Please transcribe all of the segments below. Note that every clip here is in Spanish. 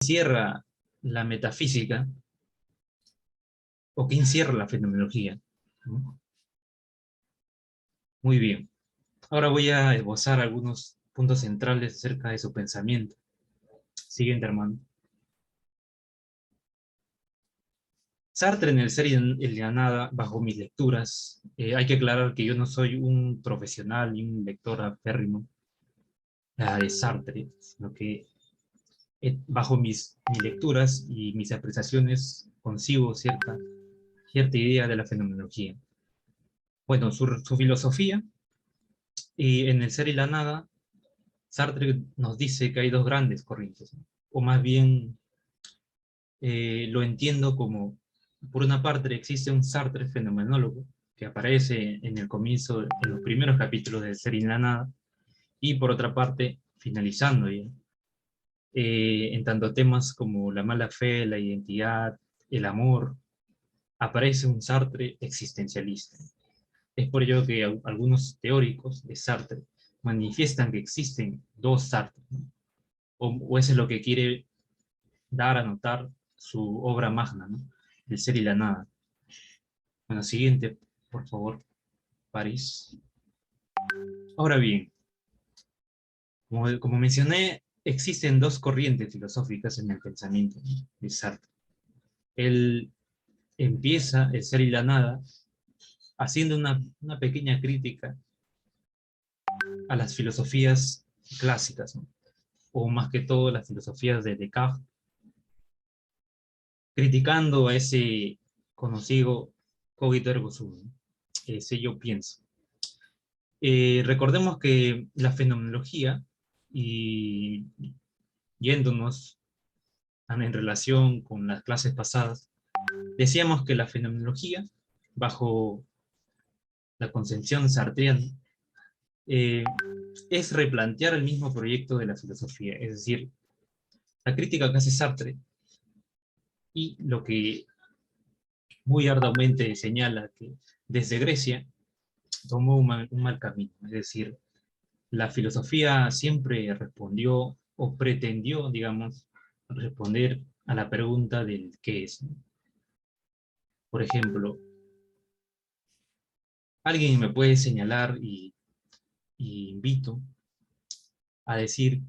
encierra la metafísica o qué encierra la fenomenología, ¿no? Muy bien. Ahora voy a esbozar algunos puntos centrales acerca de su pensamiento. Siguiente, hermano. Sartre en el ser y en la nada, bajo mis lecturas, hay que aclarar que yo no soy un profesional y un lector aférrimo de Sartre, sino que bajo mis lecturas y mis apreciaciones consigo cierta idea de la fenomenología. Bueno, su filosofía, y en el ser y la nada, Sartre nos dice que hay dos grandes corrientes, ¿no? O más bien lo entiendo como, por una parte existe un Sartre fenomenólogo, que aparece en el comienzo, en los primeros capítulos de Ser y la Nada, y por otra parte, finalizando ya, en tanto temas como la mala fe, la identidad, el amor, aparece un Sartre existencialista. Es por ello que algunos teóricos de Sartre manifiestan que existen dos Sartre, ¿no? O eso es lo que quiere dar a notar su obra magna, ¿no? El ser y la nada. Bueno, siguiente, por favor, París. Ahora bien, como mencioné, existen dos corrientes filosóficas en el pensamiento, ¿no?, de Sartre. Él empieza el ser y la nada haciendo una pequeña crítica a las filosofías clásicas, ¿no?, o más que todo las filosofías de Descartes, criticando a ese conocido cogito ergo sum, ¿no?, ese yo pienso. Recordemos que la fenomenología, y yéndonos en relación con las clases pasadas, decíamos que la fenomenología, bajo la concepción sartreana, eh, es replantear el mismo proyecto de la filosofía, es decir, la crítica que hace Sartre y lo que muy arduamente señala que desde Grecia tomó un mal camino, es decir, la filosofía siempre respondió o pretendió, digamos, responder a la pregunta del qué es, ¿no? Por ejemplo, alguien me puede señalar y invito a decir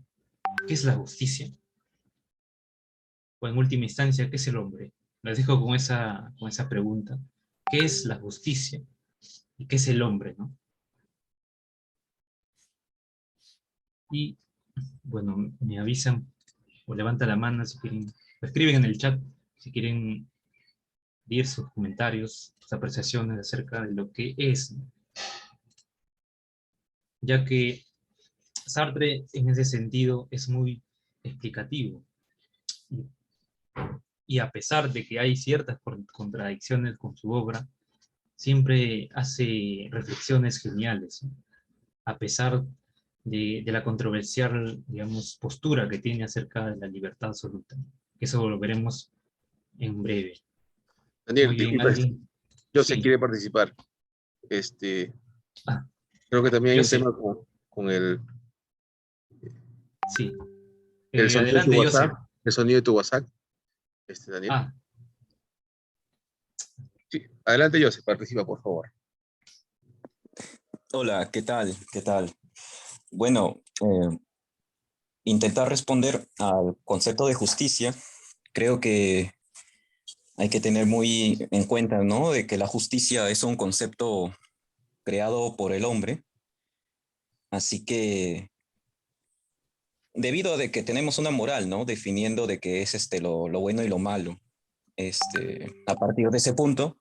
qué es la justicia, o en última instancia, qué es el hombre. Les dejo con esa pregunta. ¿Qué es la justicia y qué es el hombre, ¿no? Y, bueno, me avisan o levantan la mano si quieren, escriben en el chat si quieren dir sus comentarios, sus apreciaciones acerca de lo que es, ¿no? Ya que Sartre en ese sentido es muy explicativo y a pesar de que hay ciertas contradicciones con su obra, siempre hace reflexiones geniales, ¿no?, a pesar de la controversial, digamos, postura que tiene acerca de la libertad absoluta. Eso lo veremos en breve. Daniel, Muy bien, disculpa, alguien. yo sé Sí. quiere participar. Este, Ah, Creo que también hay yo un sé. tema con Sí. el sonido de tu Adelante, yo WhatsApp, sé. el sonido de tu WhatsApp, Daniel. Ah, Sí, adelante, Joseph, participa, por favor. Hola, ¿qué tal? ¿Qué tal? Bueno, intentar responder al concepto de justicia, creo que hay que tener muy en cuenta, ¿no?, de que la justicia es un concepto creado por el hombre, así que debido a de que tenemos una moral, ¿no?, definiendo de qué es lo bueno y lo malo, a partir de ese punto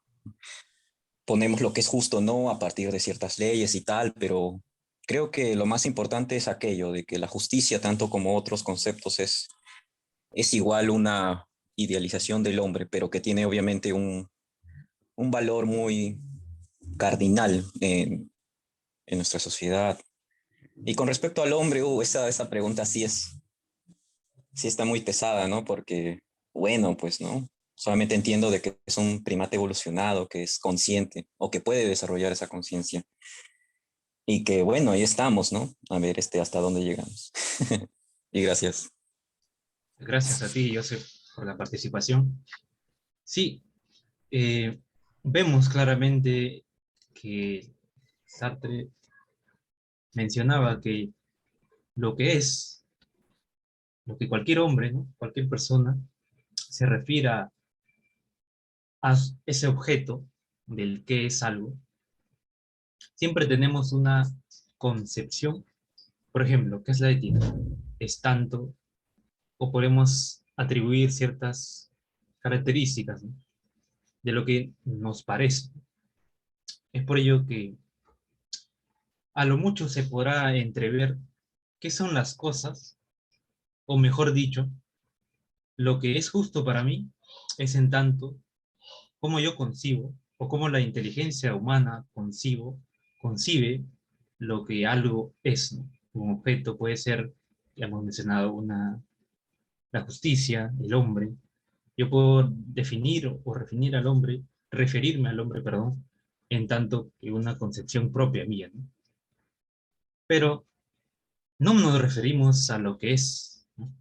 ponemos lo que es justo, ¿no?, a partir de ciertas leyes y tal, pero creo que lo más importante es aquello de que la justicia, tanto como otros conceptos, es igual una idealización del hombre, pero que tiene obviamente un valor muy cardinal en nuestra sociedad. Y con respecto al hombre, esa pregunta sí está muy pesada, ¿no? Porque, bueno, pues, ¿no? Solamente entiendo de que es un primate evolucionado, que es consciente o que puede desarrollar esa conciencia. Y que, bueno, ahí estamos, ¿no? A ver hasta dónde llegamos. Y gracias. Gracias a ti, Joseph, por la participación. Sí, vemos claramente que Sartre mencionaba que lo que es, lo que cualquier hombre, ¿no? Cualquier persona, se refiere a ese objeto del que es algo. Siempre tenemos una concepción, por ejemplo, ¿qué es la ética? Es tanto, o podemos atribuir ciertas características, ¿no? De lo que nos parece. Es por ello que a lo mucho se podrá entrever qué son las cosas, o mejor dicho, lo que es justo para mí es en tanto como yo concibo, o como la inteligencia humana concibe lo que algo es, ¿no? Un objeto puede ser, ya hemos mencionado, la justicia, el hombre. Yo puedo definir o referirme al hombre, perdón, en tanto que una concepción propia mía, ¿no? Pero no nos referimos a lo que es, ¿no?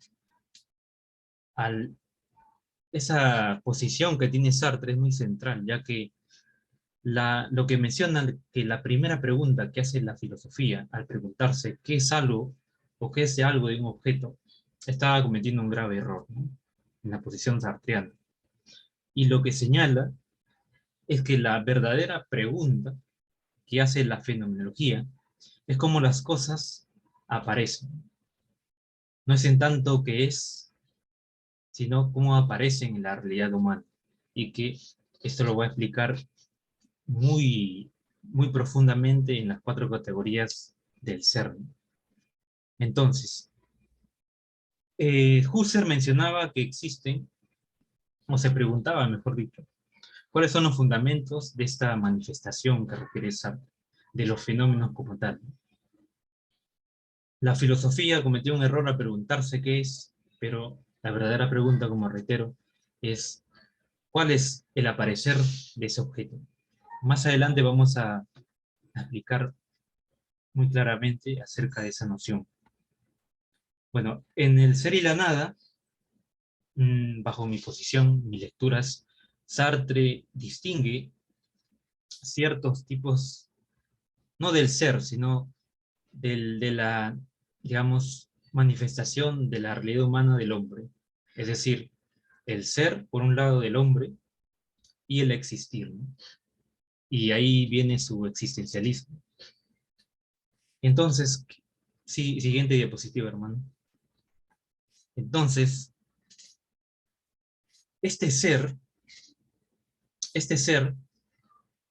Esa posición que tiene Sartre es muy central, ya que lo que menciona que la primera pregunta que hace la filosofía al preguntarse qué es algo o qué es de algo de un objeto, estaba cometiendo un grave error, ¿no? En la posición sartreana. Y lo que señala es que la verdadera pregunta que hace la fenomenología es cómo las cosas aparecen. No es en tanto que es, sino cómo aparecen en la realidad humana. Y que esto lo voy a explicar muy, muy profundamente en las 4 categorías del ser. Entonces, Husserl mencionaba que existen, o se preguntaba, mejor dicho, cuáles son los fundamentos de esta manifestación que refiere Sartre, de los fenómenos como tal. La filosofía cometió un error al preguntarse qué es, pero la verdadera pregunta, como reitero, es ¿cuál es el aparecer de ese objeto? Más adelante vamos a explicar muy claramente acerca de esa noción. Bueno, en el ser y la nada, bajo mi posición, mis lecturas, Sartre distingue ciertos tipos, no del ser, sino de la, digamos, manifestación de la realidad humana del hombre. Es decir, el ser, por un lado, del hombre, y el existir, ¿no? Y ahí viene su existencialismo. Entonces, sí, siguiente diapositiva, hermano. Entonces, este ser, este ser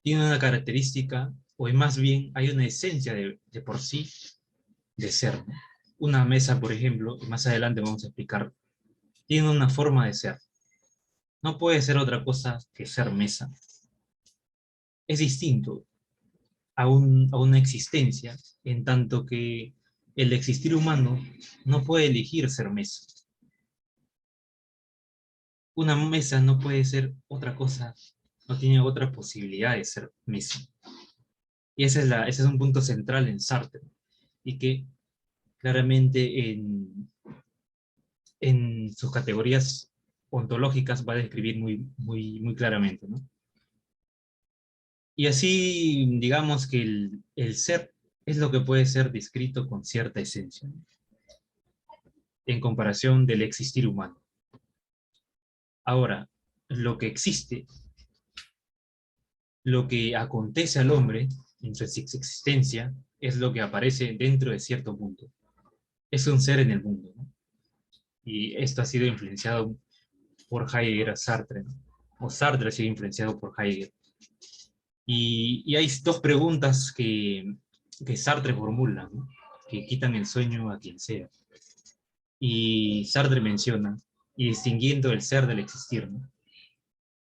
tiene una característica, o más bien hay una esencia de por sí de ser, ¿no? Una mesa, por ejemplo, y más adelante vamos a explicar, tiene una forma de ser. No puede ser otra cosa que ser mesa. Es distinto a una existencia, en tanto que el existir humano no puede elegir ser mesa. Una mesa no puede ser otra cosa, no tiene otra posibilidad de ser mesa. Y ese es un punto central en Sartre, y que claramente en sus categorías ontológicas va a describir muy claramente, ¿no? Y así, digamos que el ser es lo que puede ser descrito con cierta esencia, ¿no? En comparación del existir humano. Ahora, lo que existe, lo que acontece al hombre en su existencia, es lo que aparece dentro de cierto mundo. Es un ser en el mundo, ¿no? Y esto ha sido influenciado por Heidegger a Sartre, ¿no? O Sartre ha sido influenciado por Heidegger. Y hay 2 preguntas que Sartre formula, ¿no? Que quitan el sueño a quien sea. Y Sartre menciona, y distinguiendo el ser del existir, ¿no?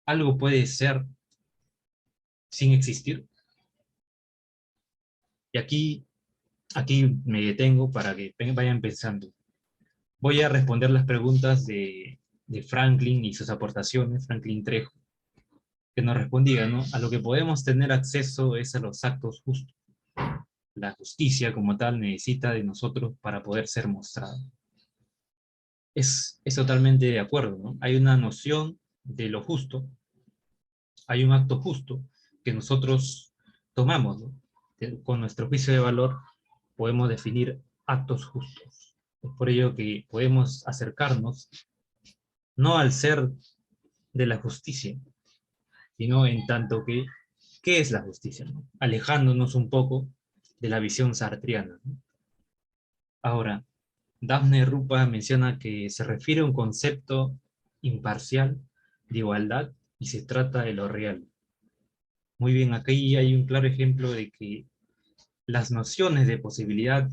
¿Algo puede ser sin existir? Y aquí me detengo para que vayan pensando. Voy a responder las preguntas de Franklin y sus aportaciones, Franklin Trejo, que nos respondía, ¿no? A lo que podemos tener acceso es a los actos justos. La justicia como tal necesita de nosotros para poder ser mostrada. es totalmente de acuerdo, ¿no? Hay una noción de lo justo, hay un acto justo que nosotros tomamos, ¿no? Con nuestro juicio de valor podemos definir actos justos. Es por ello que podemos acercarnos no al ser de la justicia, sino en tanto que, ¿qué es la justicia? ¿No? Alejándonos un poco de la visión sartreana, ¿no? Ahora, Daphne Rupa menciona que se refiere a un concepto imparcial de igualdad y se trata de lo real. Muy bien, aquí hay un claro ejemplo de que las nociones de posibilidad,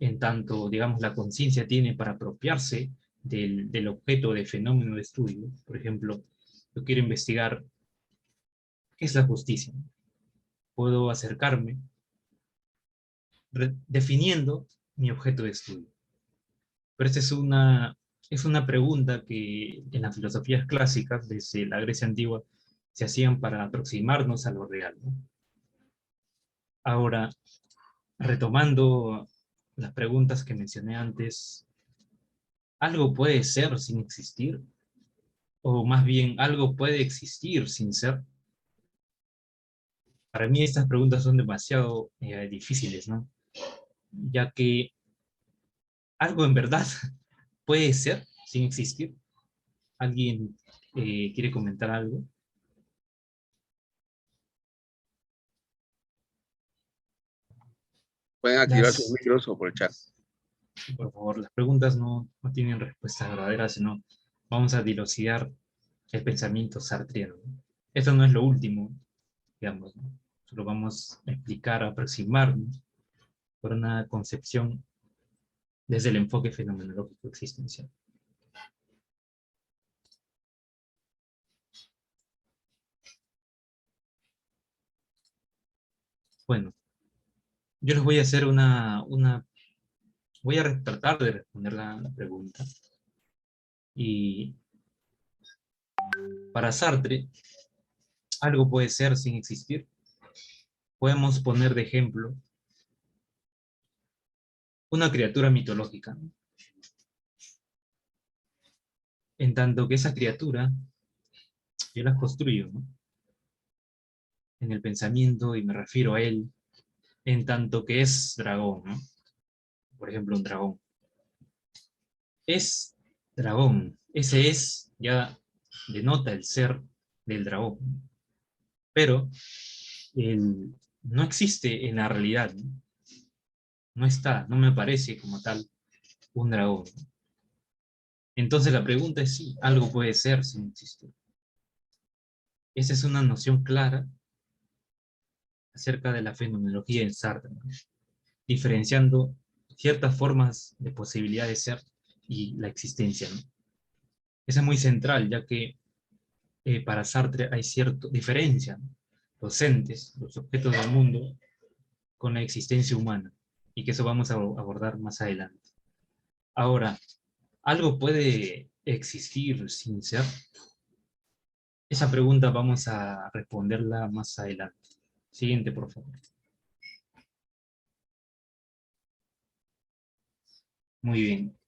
en tanto, digamos, la conciencia tiene para apropiarse del objeto de fenómeno de estudio. Por ejemplo, yo quiero investigar qué es la justicia. Puedo acercarme definiendo mi objeto de estudio. Pero esta es una pregunta que en las filosofías clásicas, desde la Grecia antigua, se hacían para aproximarnos a lo real, ¿no? Ahora, retomando las preguntas que mencioné antes, ¿algo puede ser sin existir? O más bien, ¿algo puede existir sin ser? Para mí estas preguntas son demasiado difíciles, ¿no? Ya que algo en verdad puede ser sin existir. ¿Alguien quiere comentar algo? Pueden activar sus Las, micros o por el chat. por favor, las preguntas no tienen respuestas verdaderas, sino vamos a dilucidar el pensamiento sartreano, ¿no? Esto no es lo último, digamos, ¿no? Solo vamos a explicar, a aproximarnos por una concepción desde el enfoque fenomenológico existencial. Bueno, yo les voy a hacer voy a tratar de responder la pregunta. Y para Sartre, algo puede ser sin existir. Podemos poner de ejemplo una criatura mitológica, ¿no? En tanto que esa criatura, yo la construyo, ¿no? En el pensamiento, y me refiero a él, en tanto que es dragón, ¿no? Por ejemplo, un dragón. Es dragón. Ese es ya denota el ser del dragón. Pero no existe en la realidad, ¿no? No está, no me aparece como tal un dragón. Entonces la pregunta es si algo puede ser sin existir. Esa es una noción clara acerca de la fenomenología en Sartre, ¿no? Diferenciando ciertas formas de posibilidad de ser y la existencia, ¿no? Esa es muy central, ya que para Sartre hay cierta diferencia, ¿no? Los entes, los objetos del mundo, con la existencia humana, y que eso vamos a abordar más adelante. Ahora, ¿algo puede existir sin ser? Esa pregunta vamos a responderla más adelante. Siguiente, por favor. Muy bien.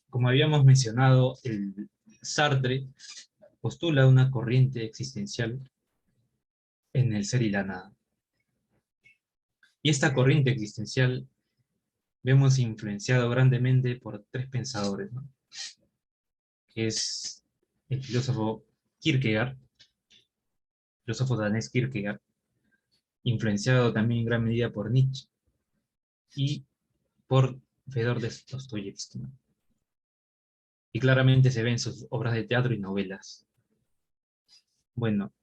Como habíamos mencionado, el Sartre postula una corriente existencial en el ser y la nada. Y esta corriente existencial vemos influenciado grandemente por tres pensadores, ¿no? Que es el filósofo Kierkegaard, filósofo danés Kierkegaard, influenciado también en gran medida por Nietzsche y por Fedor Dostoyevsky, ¿no? Y claramente se ve en sus obras de teatro y novelas. Bueno,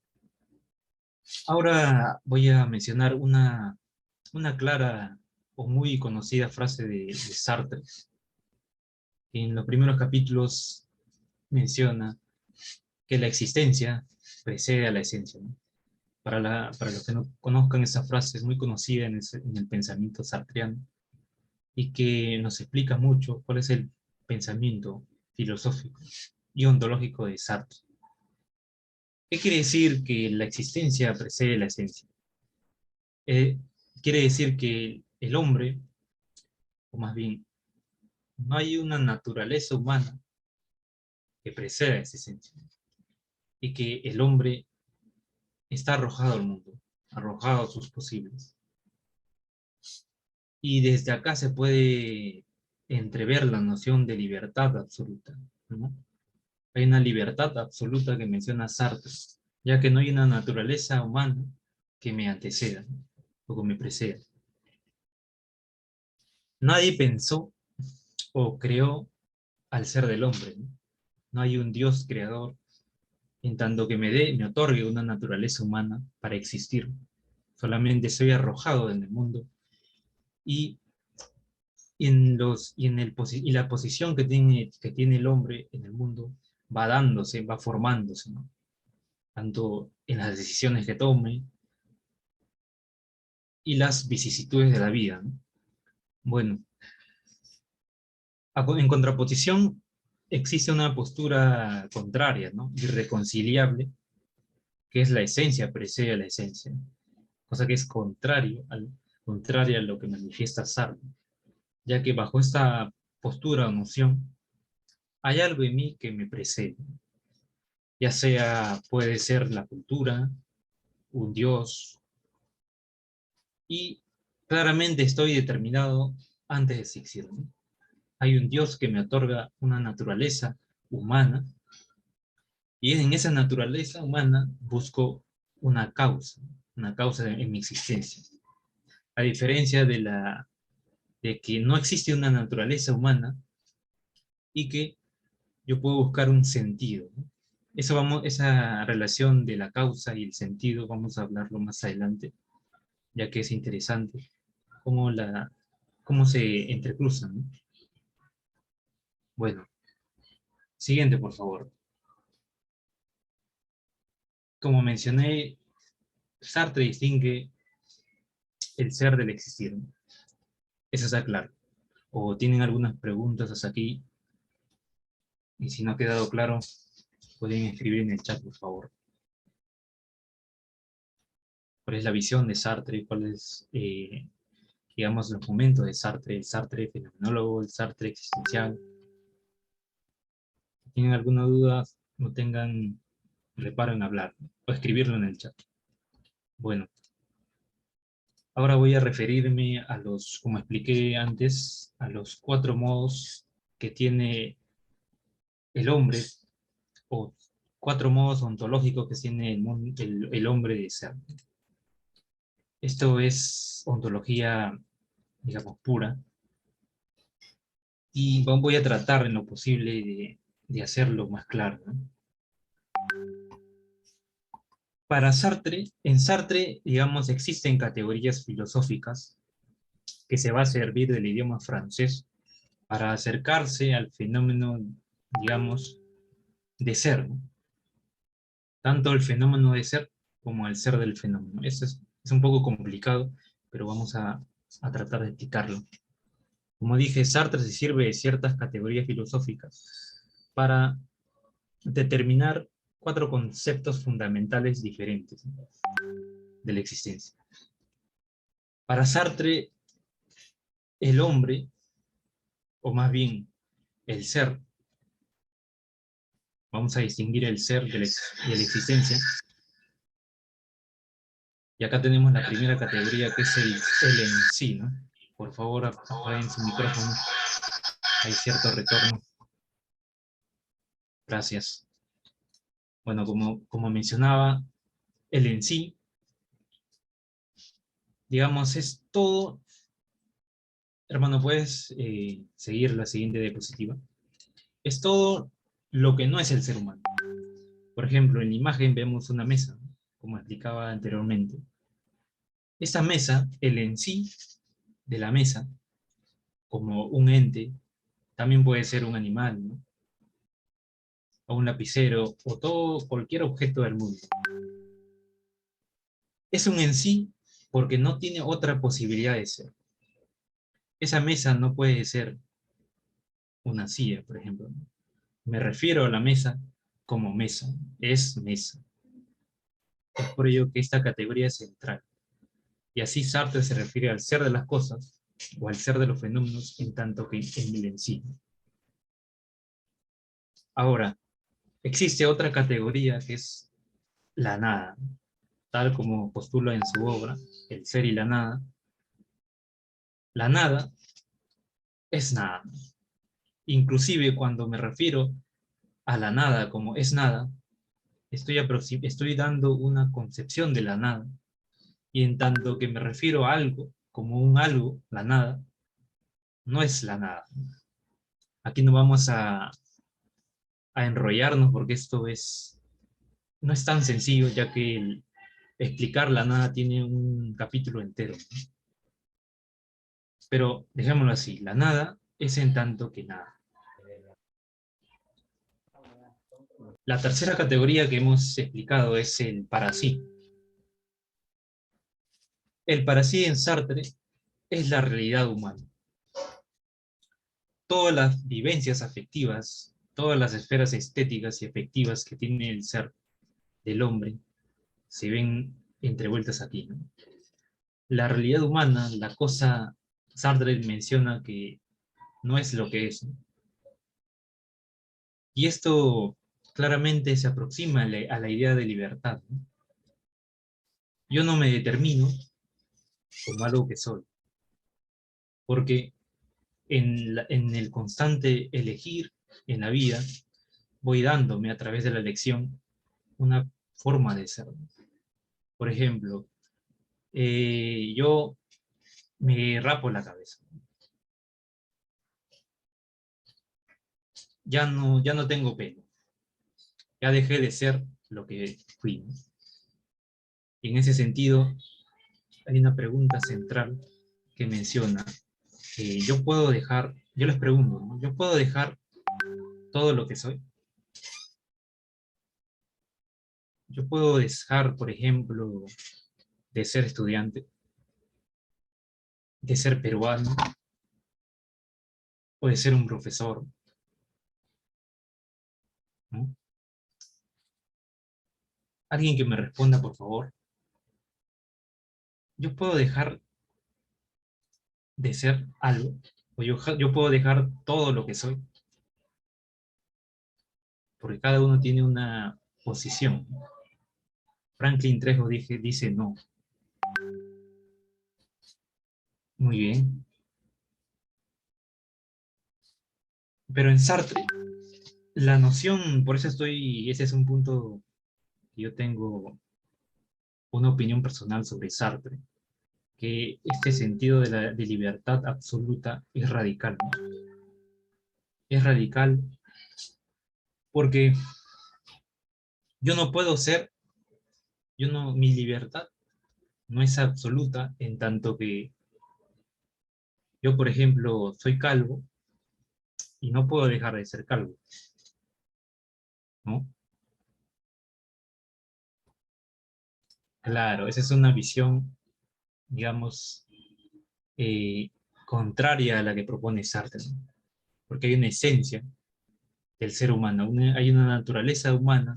ahora voy a mencionar una clara o muy conocida frase de Sartre. En los primeros capítulos menciona que la existencia precede a la esencia, ¿no? Para los que no conozcan esa frase, es muy conocida en el pensamiento sartreano y que nos explica mucho cuál es el pensamiento filosófico y ontológico de Sartre. ¿Qué quiere decir que la existencia precede la esencia? Eh, Quiere decir que el hombre, o más bien No hay una naturaleza humana que preceda esa esencia. Y que el hombre está arrojado al mundo, arrojado a sus posibles. Y desde acá se puede entrever la noción de libertad absoluta, ¿no? Hay una libertad absoluta que menciona Sartre, ya que no hay una naturaleza humana que me anteceda, ¿no? O que me preceda. Nadie pensó o creó al ser del hombre, ¿no? No hay un Dios creador en tanto que me otorgue una naturaleza humana para existir. Solamente soy arrojado en el mundo y y la posición que tiene el hombre en el mundo va dándose, va formándose, ¿no? Tanto en las decisiones que tome y las vicisitudes de la vida, ¿no? Bueno, en contraposición existe una postura contraria, ¿no? Irreconciliable, que es la esencia precede a la esencia, cosa que es contraria a lo que manifiesta Sartre, ya que bajo esta postura o noción hay algo en mí que me precede, ya sea, puede ser la cultura, un dios, y claramente estoy determinado antes de existir, ¿no? Hay un dios que me otorga una naturaleza humana, y en esa naturaleza humana busco una causa en mi existencia. A diferencia de que no existe una naturaleza humana y que yo puedo buscar un sentido, ¿no? Esa relación de la causa y el sentido, vamos a hablarlo más adelante, ya que es interesante cómo, cómo se entrecruzan, ¿no? Bueno, siguiente, por favor. Como mencioné, Sartre distingue el ser del existir, ¿no? Eso está claro. O tienen algunas preguntas hasta aquí, y si no ha quedado claro, pueden escribir en el chat, por favor. ¿Cuál es la visión de Sartre? ¿Cuál es, digamos, los momentos de Sartre? El Sartre fenomenólogo, el Sartre existencial. Si tienen alguna duda, no tengan reparo en hablar o escribirlo en el chat. Bueno, ahora voy a referirme a los, como expliqué antes, a los 4 modos que tiene el hombre, o 4 modos ontológicos que tiene el hombre de ser. Esto es ontología, digamos, pura, y voy a tratar en lo posible de hacerlo más claro, ¿no? Para Sartre, en Sartre, digamos, existen categorías filosóficas que se va a servir del idioma francés para acercarse al fenómeno, digamos, de ser, ¿no? Tanto el fenómeno de ser como el ser del fenómeno. Eso es un poco complicado, pero vamos a tratar de explicarlo. Como dije, Sartre se sirve de ciertas categorías filosóficas para determinar 4 conceptos fundamentales diferentes, ¿no?, de la existencia. Para Sartre, el hombre, o más bien el ser, vamos a distinguir el ser de la existencia, y acá tenemos la primera categoría, que es el en sí, ¿no? Por favor, apaguen su micrófono, hay cierto retorno. Gracias. Bueno, como mencionaba, el en sí, digamos, es todo. Hermano, ¿puedes seguir la siguiente diapositiva? Es todo lo que no es el ser humano. Por ejemplo, en la imagen vemos una mesa, ¿no?, como explicaba anteriormente. Esta mesa, el en sí de la mesa, como un ente, también puede ser un animal, ¿no?, o un lapicero, o cualquier objeto del mundo. Es un en sí porque no tiene otra posibilidad de ser. Esa mesa no puede ser una silla, por ejemplo, ¿no? Me refiero a la mesa como mesa, es mesa. Es por ello que esta categoría es central. Y así Sartre se refiere al ser de las cosas o al ser de los fenómenos en tanto que en el en sí. Ahora, existe otra categoría que es la nada, tal como postula en su obra, El ser y la nada. La nada es nada. Inclusive cuando me refiero a la nada como es nada, estoy dando una concepción de la nada. Y en tanto que me refiero a algo como un algo, la nada, no es la nada. Aquí no vamos a enrollarnos porque no es tan sencillo, ya que explicar la nada tiene un capítulo entero. Pero dejémoslo así, la nada es en tanto que nada. La tercera categoría que hemos explicado es el para sí. El para sí en Sartre es la realidad humana. Todas las vivencias afectivas, todas las esferas estéticas y afectivas que tiene el ser del hombre se ven entrevueltas aquí, ¿no? La realidad humana, la cosa, Sartre menciona que no es lo que es, ¿no? Y esto claramente se aproxima a la idea de libertad, ¿no? Yo no me determino como algo que soy, porque en el constante elegir en la vida, voy dándome a través de la elección una forma de ser. Por ejemplo, yo me rapo la cabeza. Ya no tengo pelo. Ya dejé de ser lo que fui, ¿no? Y en ese sentido, hay una pregunta central que menciona que yo les pregunto, ¿no? ¿Yo puedo dejar todo lo que soy? Yo puedo dejar, por ejemplo, de ser estudiante, de ser peruano, o de ser un profesor, ¿no? Alguien que me responda, por favor. Yo puedo dejar de ser algo, o yo puedo dejar todo lo que soy, porque cada uno tiene una posición. Franklin Trejo dice no. Muy bien. Pero en Sartre, la noción, por eso ese es un punto que yo tengo una opinión personal sobre Sartre, que este sentido de libertad absoluta es radical, ¿no? Es radical porque yo no puedo ser, mi libertad no es absoluta en tanto que yo, por ejemplo, soy calvo y no puedo dejar de ser calvo, ¿no? Claro, esa es una visión, digamos, eh, contraria a la que propone Sartre, ¿no? Porque hay una esencia del ser humano, hay una naturaleza humana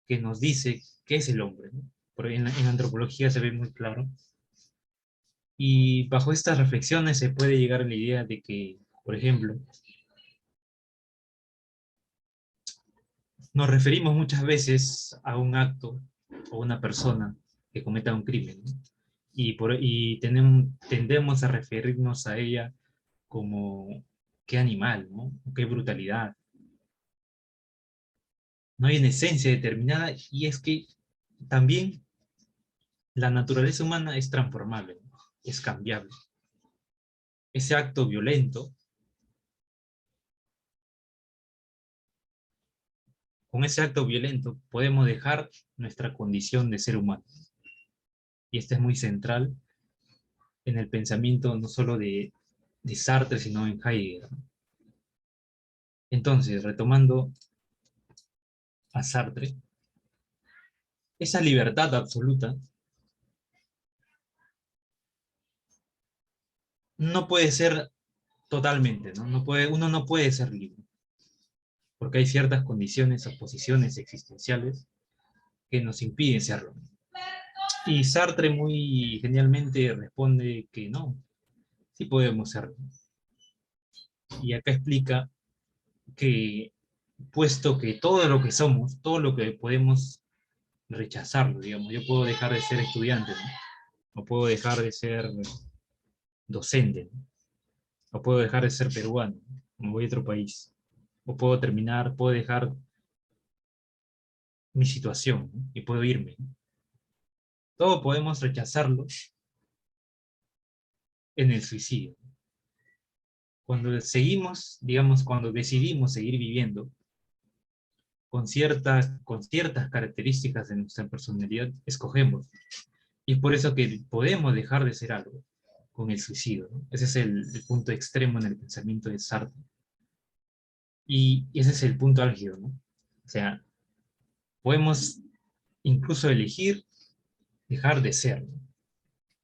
que nos dice qué es el hombre, ¿no? Porque en antropología se ve muy claro. Y bajo estas reflexiones se puede llegar a la idea de que, por ejemplo, nos referimos muchas veces a un acto o una persona que cometa un crimen, ¿no? Tendemos a referirnos a ella como qué animal, ¿no? Qué brutalidad. No hay una esencia determinada y es que también la naturaleza humana es transformable, ¿no? Es cambiable. Ese acto violento, con ese acto violento podemos dejar nuestra condición de ser humano. Y este es muy central en el pensamiento no solo de Sartre, sino en Heidegger. Entonces, retomando a Sartre, esa libertad absoluta no puede ser totalmente, ¿no? Uno no puede ser libre, porque hay ciertas condiciones o posiciones existenciales que nos impiden serlo. Y Sartre muy genialmente responde que no, Sí podemos serlo. Y acá explica que, puesto que todo lo que somos, todo lo que podemos rechazarlo, digamos, yo puedo dejar de ser estudiante, ¿no? O puedo dejar de ser docente, ¿no? O puedo dejar de ser peruano, me voy a otro país. O puedo terminar, puedo dejar mi situación, ¿no? Y puedo irme, ¿no? Todo podemos rechazarlo en el suicidio. Cuando seguimos, digamos, cuando decidimos seguir viviendo con ciertas características de nuestra personalidad, escogemos. Y es por eso que podemos dejar de ser algo con el suicidio, ¿no? Ese es el punto extremo en el pensamiento de Sartre. Y ese es el punto álgido, ¿no? O sea, podemos incluso elegir dejar de ser, ¿no?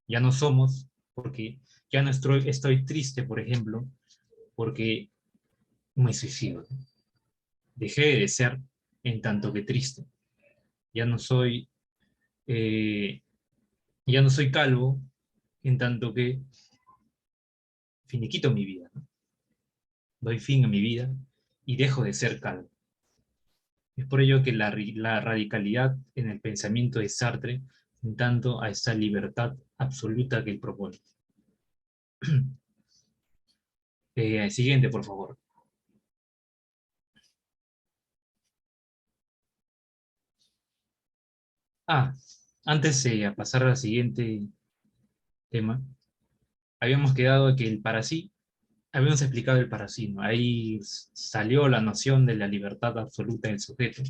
Ya no somos, porque ya no estoy triste, por ejemplo, porque me suicido, ¿no? Dejé de ser en tanto que triste. Ya no soy, eh, ya no soy calvo en tanto que finiquito mi vida, ¿no? Doy fin a mi vida y dejo de ser calvo. Es por ello que la radicalidad en el pensamiento de Sartre, en tanto a esa libertad absoluta que él propone. Siguiente, por favor. Antes de pasar al siguiente tema, habíamos quedado que el para sí, habíamos explicado el para sí, ¿no? Ahí salió la noción de la libertad absoluta del sujeto.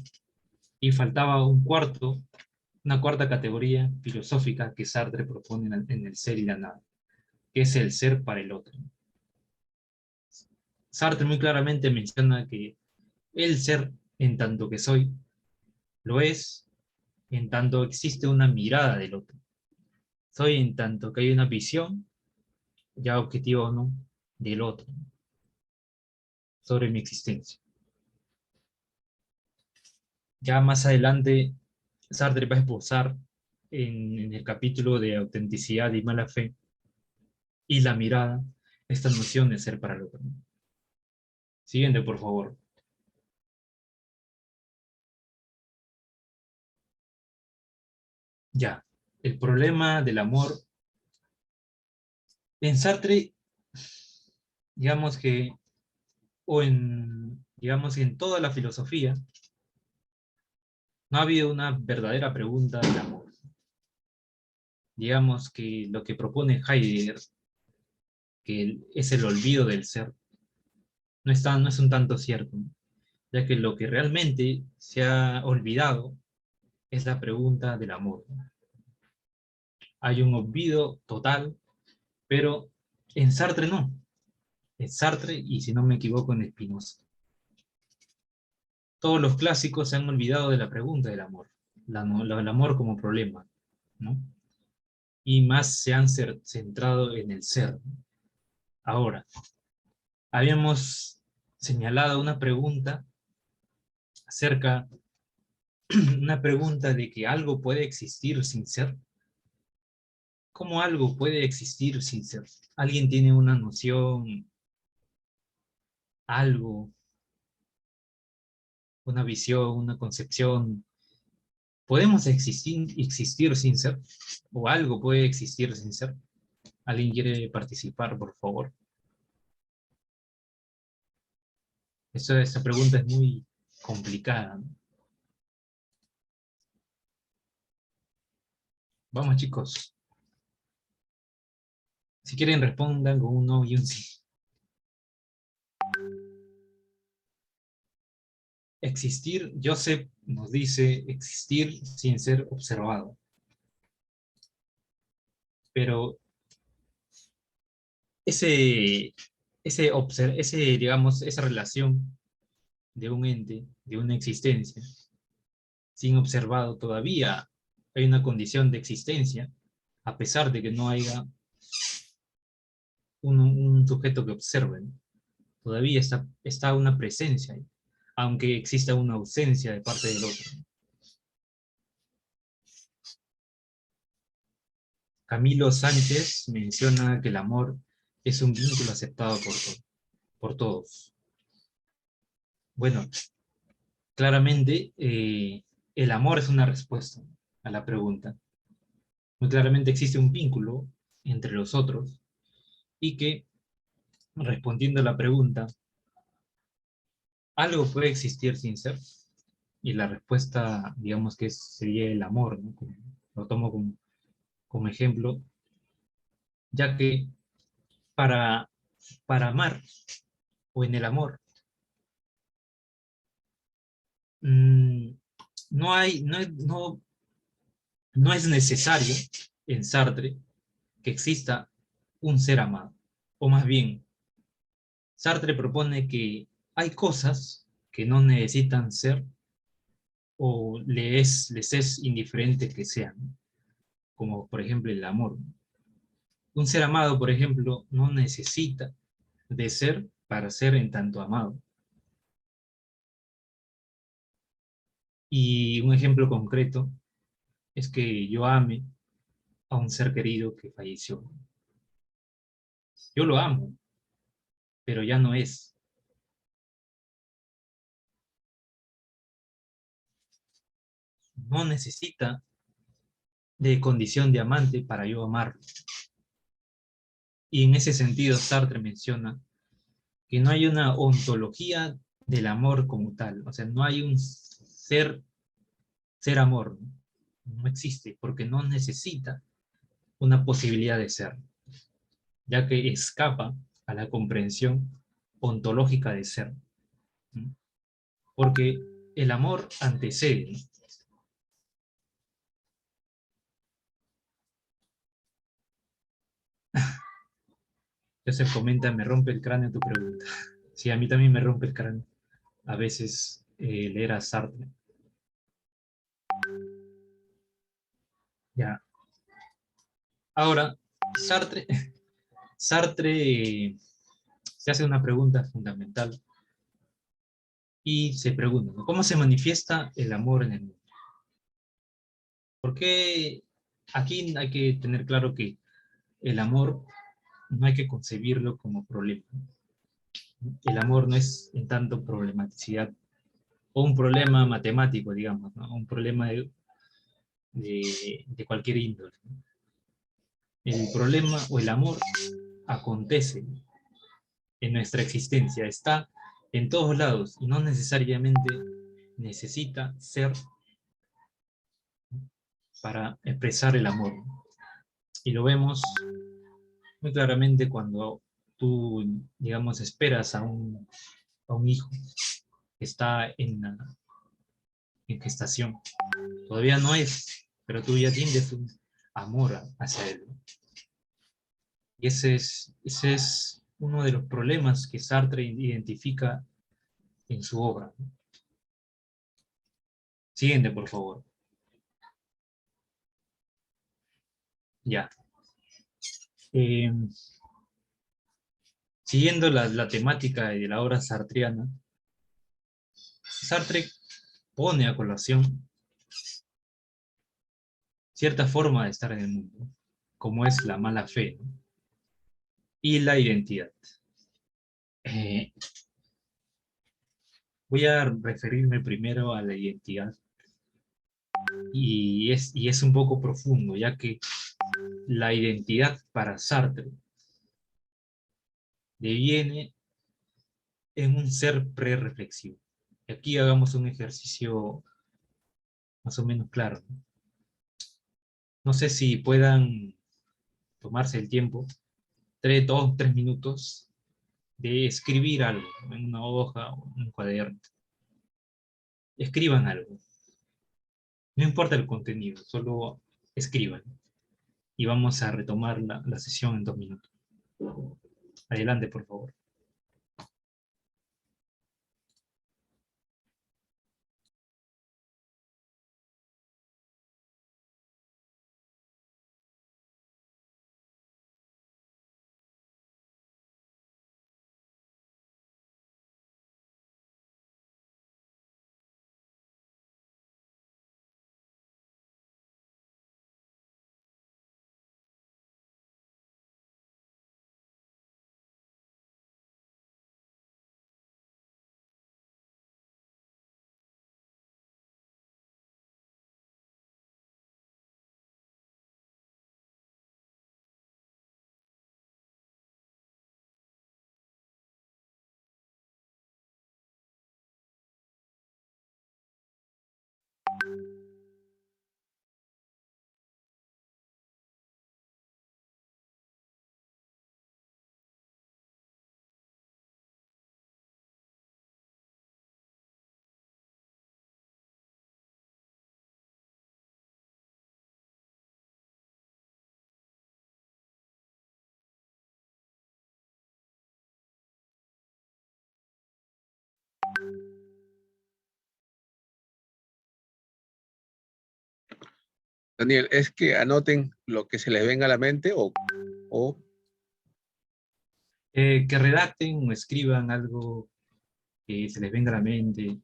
Y faltaba una cuarta categoría filosófica que Sartre propone en el ser y la nada, que es el ser para el otro. Sartre muy claramente menciona que el ser, en tanto que soy, lo es en tanto existe una mirada del otro. Soy en tanto que hay una visión, ya objetiva o no, del otro, sobre mi existencia. Ya más adelante, Sartre va a esbozar en el capítulo de autenticidad y mala fe y la mirada, esta noción de ser para el otro. Siguiente, por favor. Ya, el problema del amor. En Sartre, digamos que, digamos, en toda la filosofía, no ha habido una verdadera pregunta del amor. Digamos que lo que propone Heidegger, que es el olvido del ser, no es un tanto cierto, ¿no? Ya que lo que realmente se ha olvidado es la pregunta del amor. Hay un olvido total, pero en Sartre no. En Sartre, y si no me equivoco, en Spinoza. Todos los clásicos se han olvidado de la pregunta del amor, el amor como problema, ¿no? Y más se han centrado en el ser. Ahora, habíamos señalado una pregunta acerca, una pregunta de que algo puede existir sin ser. ¿Cómo algo puede existir sin ser? ¿Alguien tiene una noción, algo, una visión, una concepción? ¿Podemos existir sin ser? ¿O algo puede existir sin ser? ¿Alguien quiere participar, por favor? Esta pregunta es muy complicada, ¿no? Vamos, chicos. Si quieren, respondan con un no y un sí. Existir, Joseph nos dice existir sin ser observado. Pero digamos, esa relación de un ente, de una existencia, sin observado todavía hay una condición de existencia, a pesar de que no haya un sujeto que observe, ¿no? Todavía está una presencia ahí, aunque exista una ausencia de parte del otro. Camilo Sánchez menciona que el amor es un vínculo aceptado por todos. Bueno, claramente el amor es una respuesta a la pregunta. Muy claramente existe un vínculo entre los otros y que, respondiendo a la pregunta, ¿algo puede existir sin ser? Y la respuesta, digamos que sería el amor, ¿no? Lo tomo como ejemplo, ya que para, para amar o en el amor, mmm, no es necesario en Sartre que exista un ser amado. O más bien, Sartre propone que hay cosas que no necesitan ser o les es indiferente que sean, como por ejemplo el amor. Un ser amado, por ejemplo, no necesita de ser para ser en tanto amado. Y un ejemplo concreto es que yo ame a un ser querido que falleció. Yo lo amo, pero ya no es. No necesita de condición de amante para yo amarlo. Y en ese sentido, Sartre menciona que no hay una ontología del amor como tal. O sea, no hay un ser amor. No existe, porque no necesita una posibilidad de ser, ya que escapa a la comprensión ontológica de ser. Porque el amor antecede. Entonces comenta, me rompe el cráneo tu pregunta. Sí, a mí también me rompe el cráneo. A veces leer a Sartre. Ya. Ahora, Sartre, Sartre se hace una pregunta fundamental y se pregunta, ¿no? ¿Cómo se manifiesta el amor en el mundo? Porque aquí hay que tener claro que el amor no hay que concebirlo como problema. El amor no es en tanto problematicidad o un problema matemático, digamos, ¿no? Un problema de cualquier índole. El problema o el amor acontece en nuestra existencia, está en todos lados y no necesariamente necesita ser para expresar el amor. Y lo vemos muy claramente cuando tú, digamos, esperas a un hijo que está en gestación. Todavía no es, pero tú ya tienes un amor hacia él. Y ese es uno de los problemas que Sartre identifica en su obra. Siguiente, por favor. Ya. Eh, Siguiendo la temática de la obra sartriana, Sartre pone a colación cierta forma de estar en el mundo, como es la mala fe, ¿no? Y la identidad. Eh, Voy a referirme primero a la identidad y es un poco profundo, ya que la identidad para Sartre deviene en un ser pre-reflexivo. Y aquí hagamos un ejercicio más o menos claro. No sé si puedan tomarse el tiempo, 2, 3 minutos, de escribir algo en una hoja o en un cuaderno. Escriban algo. No importa el contenido, solo escriban. Y vamos a retomar la sesión en 2 minutos. Adelante, por favor. Daniel, ¿es que anoten lo que se les venga a la mente o Que redacten o escriban algo que se les venga a la mente.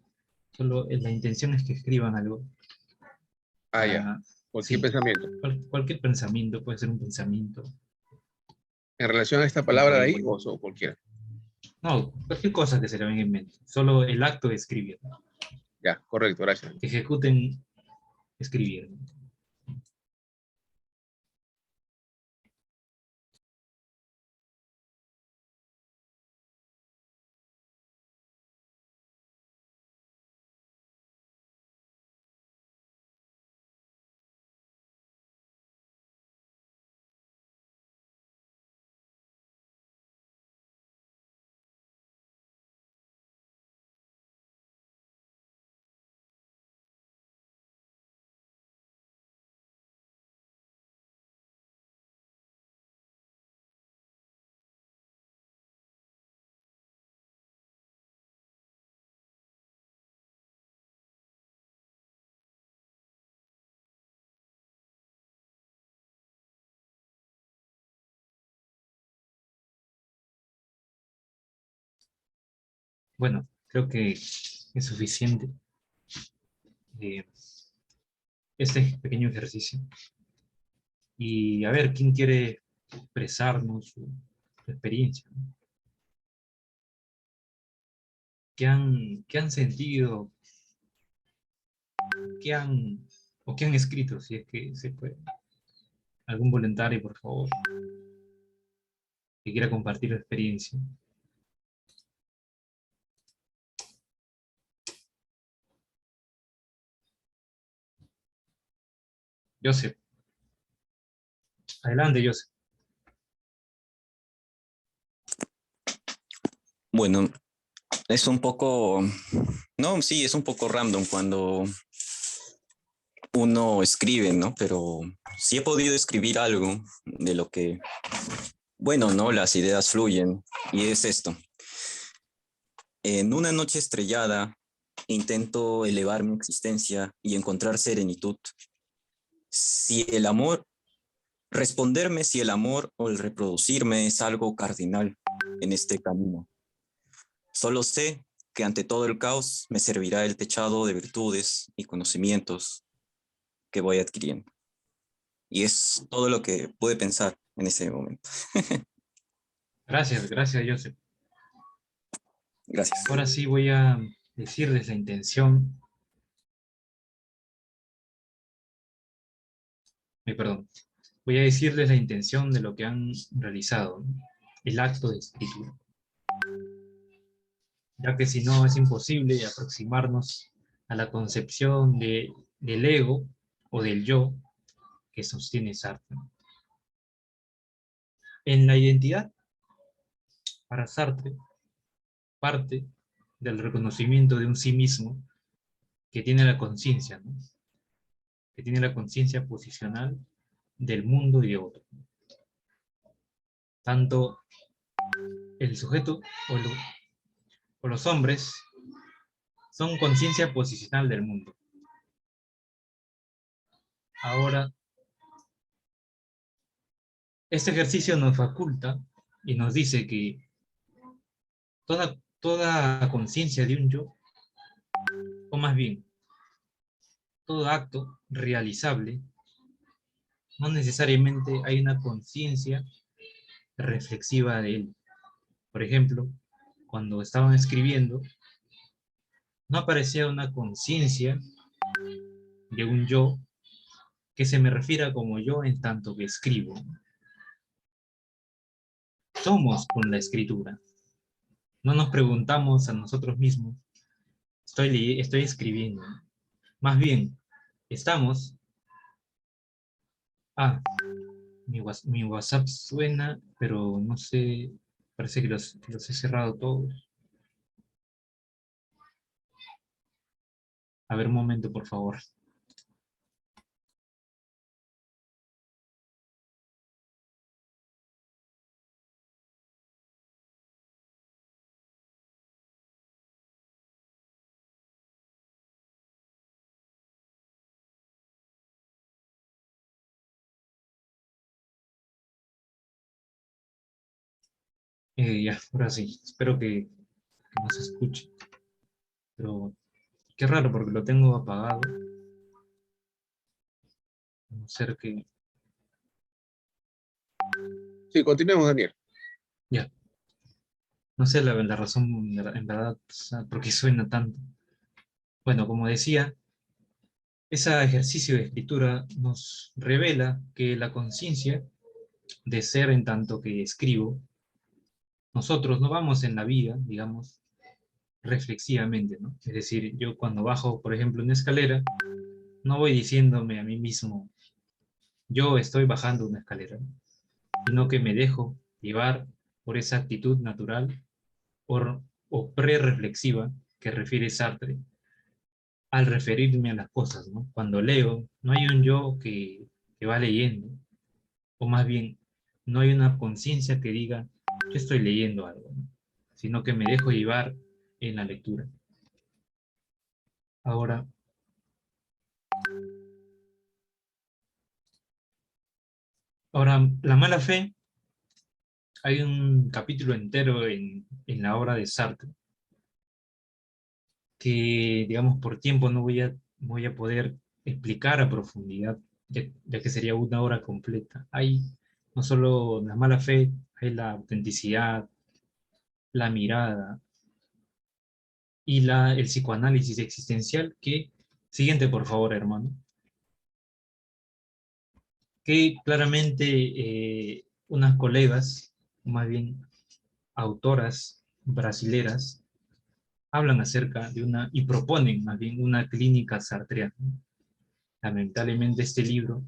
Solo la intención es que escriban algo ya, para, cualquier sí, pensamiento? cualquier pensamiento puede ser un pensamiento. ¿En relación a esta Y por palabra de ahí, ahí o cualquiera? no, cualquier cosa que se le venga en mente. Solo el acto de escribir. Ya, correcto, gracias. Que ejecuten escribir. Bueno, creo que es suficiente eh, este pequeño ejercicio. Y a ver, ¿quién quiere expresarnos su experiencia? ¿No? Qué han sentido? ¿Qué han, o qué han escrito? Si es que se puede. Algún voluntario, por favor, que quiera compartir la experiencia. Joseph, adelante, Joseph. Bueno, es un poco, no, sí, es un poco random cuando uno escribe, ¿no? Pero sí he podido escribir algo de lo que, bueno, ¿no? Las ideas fluyen y es esto. En una noche estrellada intento elevar mi existencia y encontrar serenitud. Si el amor, responderme si el amor o el reproducirme es algo cardinal en este camino. Solo sé que ante todo el caos me servirá el techado de virtudes y conocimientos que voy adquiriendo. Y es todo lo que pude pensar en ese momento. Gracias, gracias, Joseph. Gracias. Ahora sí voy a decirles la intención, perdón, voy a decirles la intención de lo que han realizado, ¿no? El acto de escritura. Ya que si no es imposible aproximarnos a la concepción del ego o del yo que sostiene Sartre. En la identidad, para Sartre, parte del reconocimiento de un sí mismo que tiene la conciencia, ¿no? Que tiene la conciencia posicional del mundo y de otro. Tanto el sujeto o los hombres son conciencia posicional del mundo. Ahora, este ejercicio nos faculta y nos dice que toda conciencia de un yo, o más bien, todo acto realizable, no necesariamente hay una conciencia reflexiva de él. Por ejemplo, cuando estaban escribiendo, no aparecía una conciencia de un yo que se me refiera como yo en tanto que escribo. Somos con la escritura. No nos preguntamos a nosotros mismos, estoy escribiendo. Más bien, estamos, ah, mi WhatsApp suena, pero no sé, parece que los he cerrado todos. A ver, un momento, por favor. Ya, ahora sí, espero que no se escuche. Pero qué raro porque lo tengo apagado. A no ser que... Sí, continuemos, Daniel. Ya, no sé la razón en verdad, o sea, por qué suena tanto. Bueno, como decía, ese ejercicio de escritura nos revela que la conciencia de ser en tanto que escribo, nosotros no vamos en la vida, digamos, reflexivamente, ¿no? Es decir, yo cuando bajo, por ejemplo, una escalera, no voy diciéndome a mí mismo, yo estoy bajando una escalera, sino que me dejo llevar por esa actitud natural o pre-reflexiva que refiere Sartre al referirme a las cosas, ¿no? Cuando leo, no hay un yo que va leyendo, o más bien, no hay una conciencia que diga, yo estoy leyendo algo, ¿no? Sino que me dejo llevar en la lectura. Ahora, la mala fe, hay un capítulo entero en la obra de Sartre que, digamos, por tiempo no voy a poder explicar a profundidad, ya que sería una hora completa. Hay no solo la mala fe, hay la autenticidad, la mirada y el psicoanálisis existencial que, siguiente por favor, hermano, que claramente unas colegas, más bien autoras brasileras, hablan acerca de y proponen más bien una clínica sartreana. Lamentablemente este libro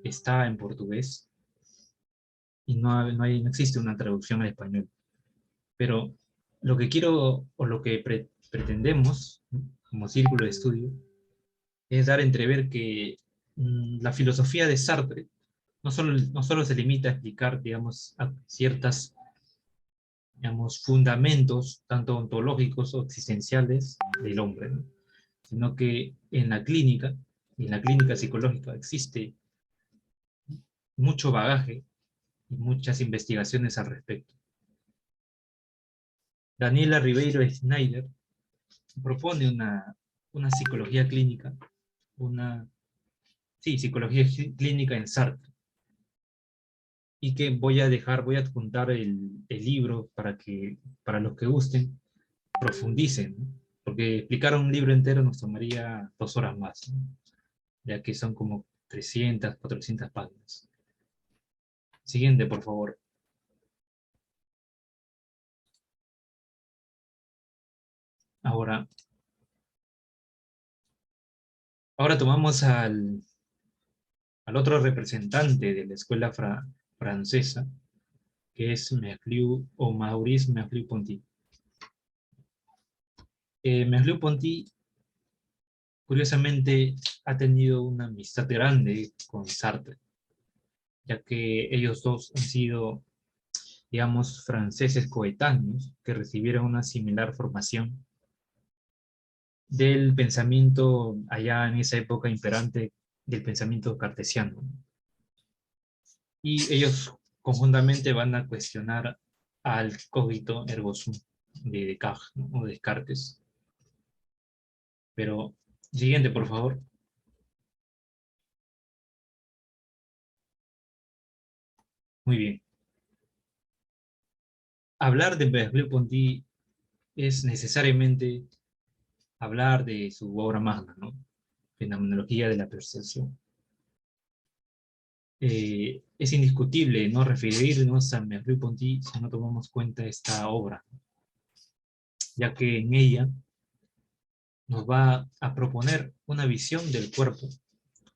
está en portugués y no existe una traducción al español. Pero lo que quiero o lo que pretendemos como círculo de estudio es dar a entrever que la filosofía de Sartre no solo se limita a explicar, digamos, a ciertas, digamos, fundamentos, tanto ontológicos o existenciales del hombre, ¿no? Sino que en la clínica psicológica existe mucho bagaje y muchas investigaciones al respecto. Daniela Ribeiro Schneider propone una psicología clínica, una, sí, psicología clínica en Sartre, y que voy a adjuntar el libro para los que gusten, profundicen, ¿no? Porque explicar un libro entero nos tomaría 2 horas más, ¿no? Ya que son como 300, 400 páginas. Siguiente, por favor. Ahora, ahora tomamos al otro representante de la escuela francesa, que es Merleau o Maurice Merleau-Ponty. Merleau-Ponty, curiosamente, ha tenido una amistad grande con Sartre, ya que ellos dos han sido, digamos, franceses coetáneos que recibieron una similar formación del pensamiento allá en esa época imperante del pensamiento cartesiano. Y ellos conjuntamente van a cuestionar al cogito ergo sum de Descartes, ¿no? O Descartes. Pero, siguiente, por favor. Muy bien. Hablar de Merleau-Ponty es necesariamente hablar de su obra magna, ¿no? Fenomenología de la percepción. Es indiscutible no referirnos a Merleau-Ponty si no tomamos cuenta esta obra, ya que en ella nos va a proponer una visión del cuerpo,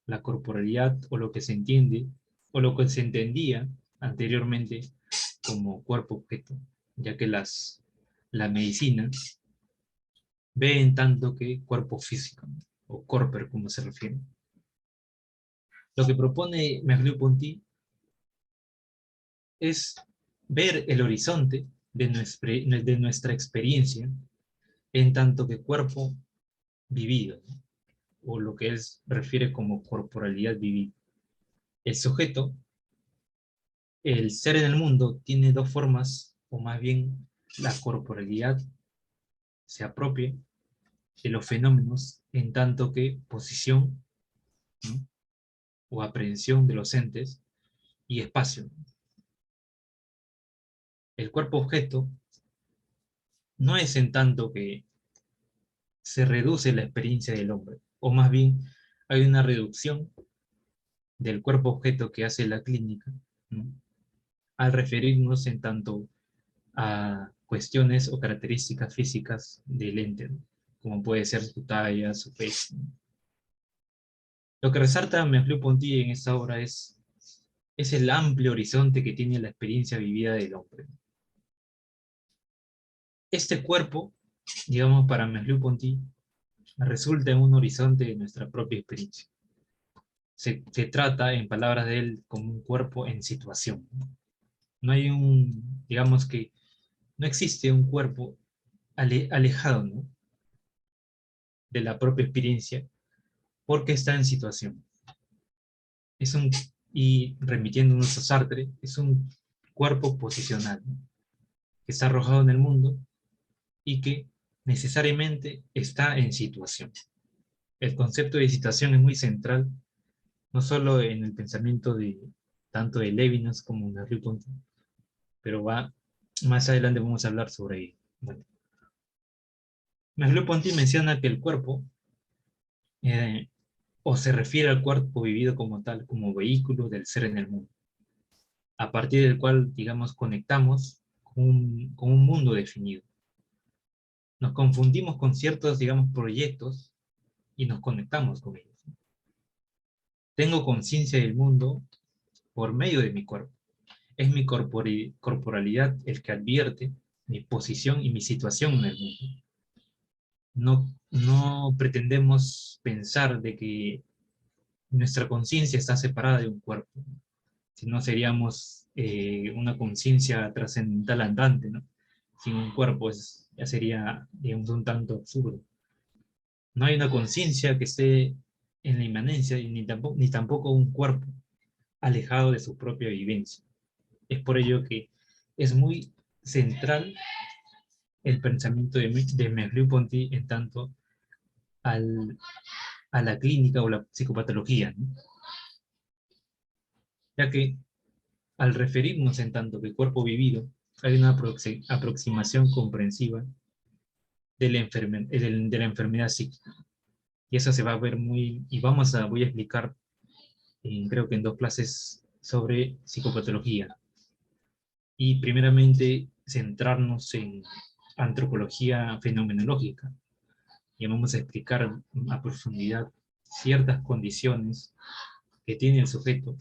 la corporalidad o lo que se entiende o lo que se entendía anteriormente como cuerpo-objeto, ya que la medicina ve en tanto que cuerpo físico, ¿no? O corper, como se refiere. Lo que propone Merleau-Ponty es ver el horizonte de nuestra experiencia en tanto que cuerpo vivido, ¿no? O lo que él refiere como corporalidad vivida. El sujeto, el ser en el mundo, tiene dos formas o más bien la corporalidad, se apropie de los fenómenos en tanto que posición, ¿no?, o aprehensión de los entes y espacio. El cuerpo objeto no es en tanto que se reduce la experiencia del hombre, o más bien hay una reducción del cuerpo objeto que hace la clínica, ¿no?, al referirnos en tanto a cuestiones o características físicas del ente, ¿no?, como puede ser su talla, su peso. Lo que resalta Merleau-Ponty en esta obra es el amplio horizonte que tiene la experiencia vivida del hombre. Este cuerpo, digamos, para Merleau-Ponty, resulta en un horizonte de nuestra propia experiencia. Se trata, en palabras de él, como un cuerpo en situación. No hay digamos que no existe un cuerpo alejado, ¿no?, de la propia experiencia, porque está en situación. Y remitiéndonos a Sartre, es un cuerpo posicional, ¿no?, que está arrojado en el mundo y que necesariamente está en situación. El concepto de situación es muy central, no solo en el pensamiento tanto de Levinas como de Merleau-Ponty, pero más adelante vamos a hablar sobre ello. Bueno, Merleau-Ponty menciona que el cuerpo, o se refiere al cuerpo vivido como tal, como vehículo del ser en el mundo, a partir del cual, digamos, conectamos con un mundo definido. Nos confundimos con ciertos, digamos, proyectos y nos conectamos con ellos. Tengo conciencia del mundo por medio de mi cuerpo. Es mi corporalidad el que advierte mi posición y mi situación en el mundo. No pretendemos pensar de que nuestra conciencia está separada de un cuerpo, si no seríamos una conciencia trascendental andante, ¿no? Sin un cuerpo ya sería, digamos, un tanto absurdo. No hay una conciencia que esté en la inmanencia ni tampoco un cuerpo alejado de su propia vivencia. Es por ello que es muy central el pensamiento de Merleau-Ponty en tanto a la clínica o la psicopatología, ¿no?, ya que al referirnos en tanto que cuerpo vivido, hay una aproximación comprensiva de la enfermedad psíquica. Y eso se va a ver y voy a explicar, creo que en 2 clases sobre psicopatología. Y primeramente centrarnos en antropología fenomenológica. Y vamos a explicar a profundidad ciertas condiciones que tiene el sujeto,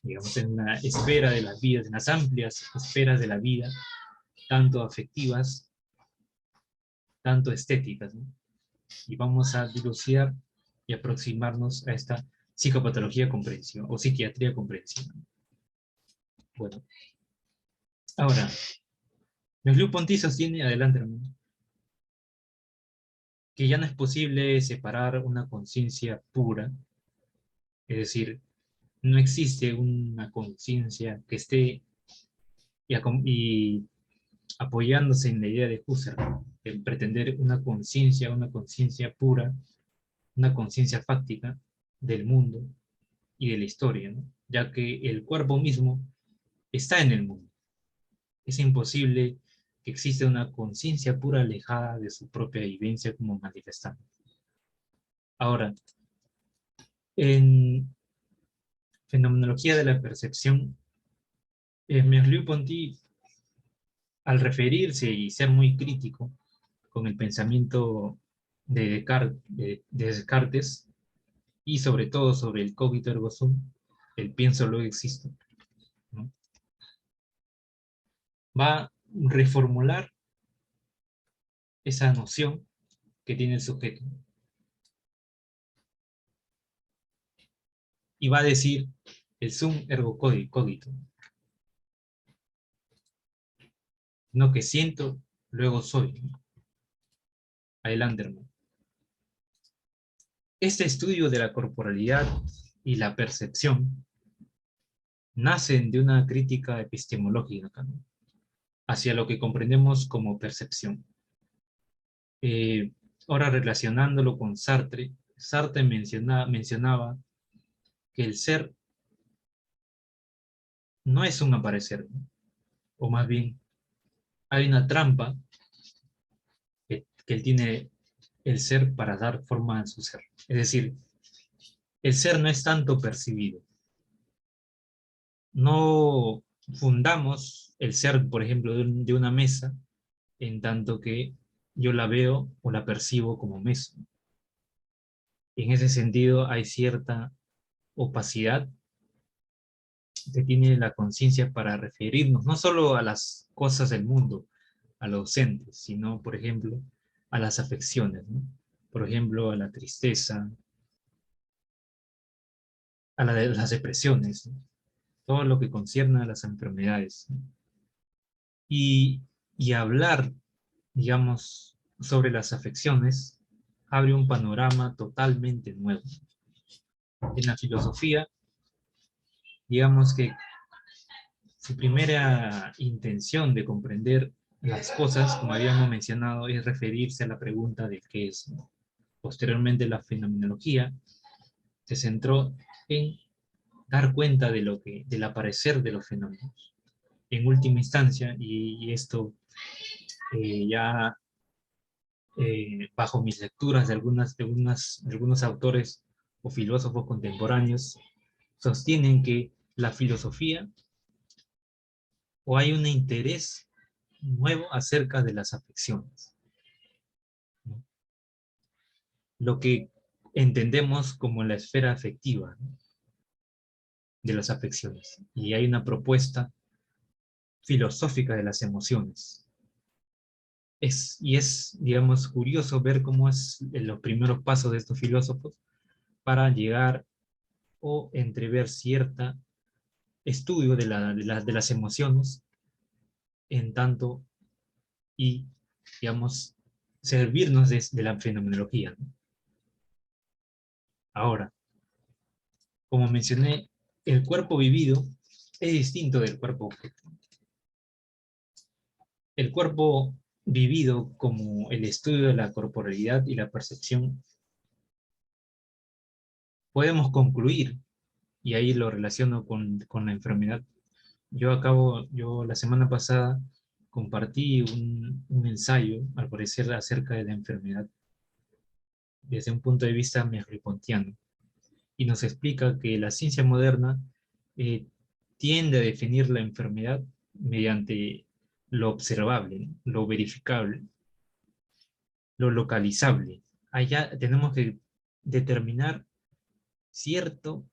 digamos, en la esfera de las vidas, en las amplias esferas de la vida, tanto afectivas, tanto estéticas, ¿no? Y vamos a dilucidar y aproximarnos a esta psicopatología comprensiva o psiquiatría comprensiva. Bueno, ahora, Merleau-Ponty sostiene, adelante, hermano, que ya no es posible separar una conciencia pura, es decir, no existe una conciencia que esté y apoyándose en la idea de Husserl, el pretender una conciencia pura, una conciencia fáctica del mundo y de la historia, ¿no?, ya que el cuerpo mismo está en el mundo. Es imposible que exista una conciencia pura alejada de su propia vivencia como manifestante. Ahora, en fenomenología de la percepción, Merleau-Ponty, al referirse y ser muy crítico con el pensamiento de Descartes, y sobre todo sobre el cogito ergo sum, el pienso luego existo, ¿no?, va a reformular esa noción que tiene el sujeto. Y va a decir el sum ergo cogito. No que siento, luego soy. Adelante, hermano. Este estudio de la corporalidad y la percepción nacen de una crítica epistemológica, ¿no?, hacia lo que comprendemos como percepción. Ahora relacionándolo con Sartre, Sartre mencionaba que el ser no es un aparecer, ¿no? O más bien hay una trampa que él tiene el ser para dar forma a su ser. Es decir, el ser no es tanto percibido. No fundamos el ser, por ejemplo, de una mesa, en tanto que yo la veo o la percibo como mesa. En ese sentido, hay cierta opacidad que tiene la conciencia para referirnos no solo a las cosas del mundo, a los entes, sino, por ejemplo, a las afecciones, ¿no? Por ejemplo, a la tristeza, a las depresiones, ¿no? Todo lo que concierne a las enfermedades, ¿no? Y, y hablar, digamos, sobre las afecciones abre un panorama totalmente nuevo. En la filosofía, digamos que su primera intención de comprender las cosas, como habíamos mencionado, es referirse a la pregunta de qué es, ¿no? Posteriormente, la fenomenología se centró en dar cuenta de del aparecer de los fenómenos. En última instancia, y esto ya bajo mis lecturas de algunos autores o filósofos contemporáneos, sostienen que la filosofía, o hay un interés nuevo acerca de las afecciones, ¿no? Lo que entendemos como la esfera afectiva, ¿no?, de las afecciones. Y hay una propuesta filosófica de las emociones. Es, digamos, curioso ver cómo es los primeros pasos de estos filósofos para llegar o entrever cierta estudio de las emociones, en tanto y, digamos, servirnos de la fenomenología, ¿no? Ahora, como mencioné, el cuerpo vivido es distinto del cuerpo objeto. El cuerpo vivido, como el estudio de la corporalidad y la percepción, podemos concluir, y ahí lo relaciono con la enfermedad. Yo la semana pasada compartí un ensayo, al parecer, acerca de la enfermedad desde un punto de vista merleau-pontiano, y nos explica que la ciencia moderna eh, tiende a definir la enfermedad mediante lo observable, ¿no?, lo verificable, lo localizable. Allá tenemos que determinar cierto,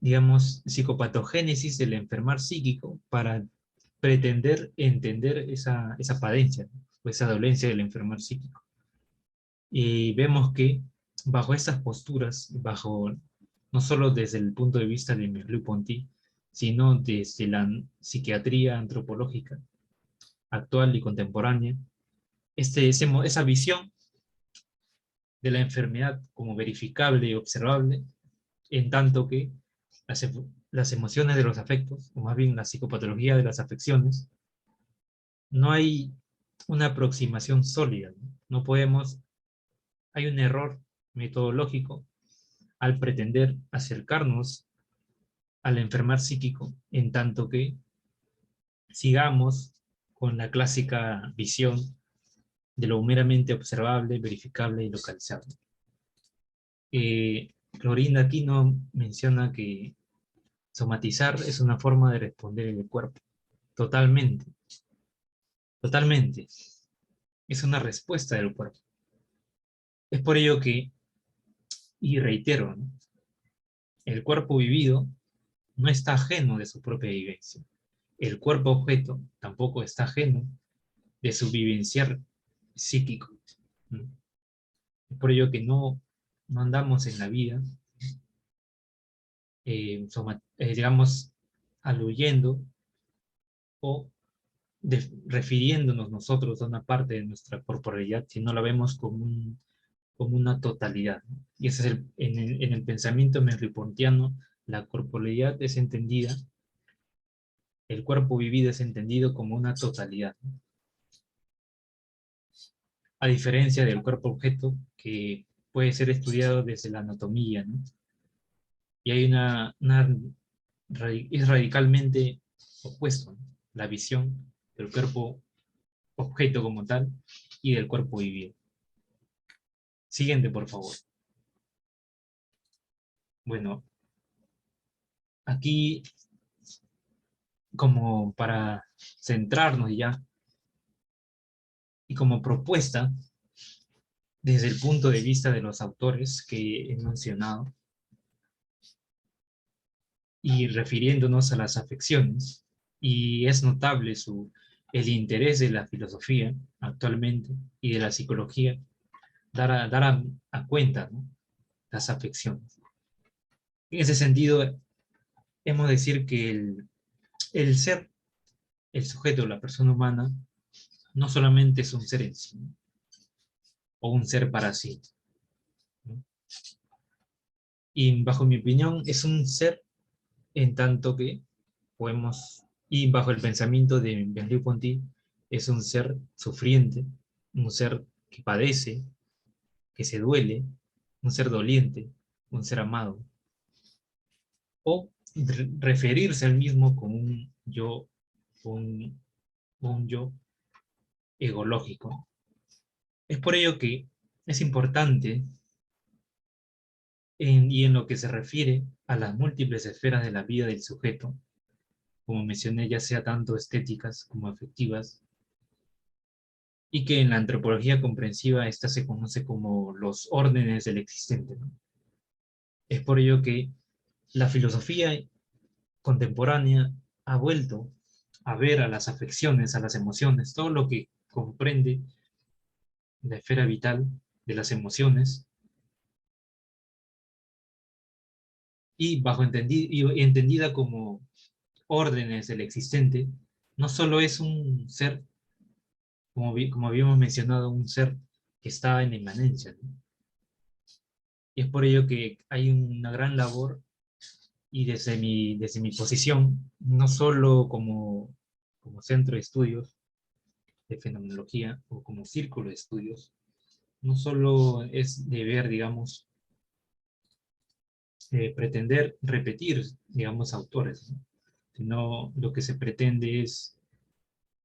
digamos, psicopatogénesis del enfermar psíquico para pretender entender esa padencia, ¿no?, o esa dolencia del enfermar psíquico. Y vemos que bajo estas posturas, no solo desde el punto de vista de Merleau-Ponty, sino desde la psiquiatría antropológica actual y contemporánea, esa visión de la enfermedad como verificable y observable, en tanto que las emociones de los afectos, o más bien la psicopatología de las afecciones, no hay una aproximación sólida, ¿no? No podemos, hay un error metodológico al pretender acercarnos al enfermar psíquico, en tanto que sigamos con la clásica visión de lo meramente observable, verificable y localizable. Clorinda Aquino menciona que somatizar es una forma de responder en el cuerpo. Totalmente. Totalmente. Es una respuesta del cuerpo. Es por ello que, y reitero, ¿no?, el cuerpo vivido no está ajeno de su propia vivencia. El cuerpo objeto tampoco está ajeno de su vivenciar psíquico, ¿no? Es por ello que no andamos en la vida, digamos, aluyendo o refiriéndonos nosotros a una parte de nuestra corporalidad, si no la vemos como una totalidad, ¿no? Y ese es en el pensamiento merleau-pontiano, la corporalidad es entendida el cuerpo vivido es entendido como una totalidad, ¿no? A diferencia del cuerpo objeto, que puede ser estudiado desde la anatomía, ¿no? Y hay es radicalmente opuesto, ¿no? La visión del cuerpo objeto como tal y del cuerpo vivido. Siguiente, por favor. Bueno, aquí, como para centrarnos ya, y como propuesta, desde el punto de vista de los autores que he mencionado, y refiriéndonos a las afecciones, y es notable el interés de la filosofía actualmente y de la psicología, dar a cuenta, ¿no?, las afecciones. En ese sentido, hemos de decir que el ser, el sujeto, la persona humana, no solamente es un ser en sí, ¿no?, o un ser para sí, ¿no? Y bajo mi opinión es un ser en tanto que podemos, y bajo el pensamiento de Merleau-Ponty, es un ser sufriente, un ser que padece, que se duele, un ser doliente, un ser amado, o referirse al mismo como un, un yo egológico. Es por ello que es importante, y en lo que se refiere a las múltiples esferas de la vida del sujeto, como mencioné, ya sea tanto estéticas como afectivas, y que en la antropología comprensiva esta se conoce como los órdenes del existente, ¿no? Es por ello que la filosofía contemporánea ha vuelto a ver a las afecciones, a las emociones, todo lo que comprende la esfera vital de las emociones, y y entendida como órdenes del existente, no solo es un ser, como habíamos mencionado, un ser que está en inmanencia, ¿no? Y es por ello que hay una gran labor, y desde mi posición, no solo como centro de estudios de fenomenología o como círculo de estudios, no solo es deber, digamos, pretender repetir, digamos, autores, ¿no?, sino lo que se pretende es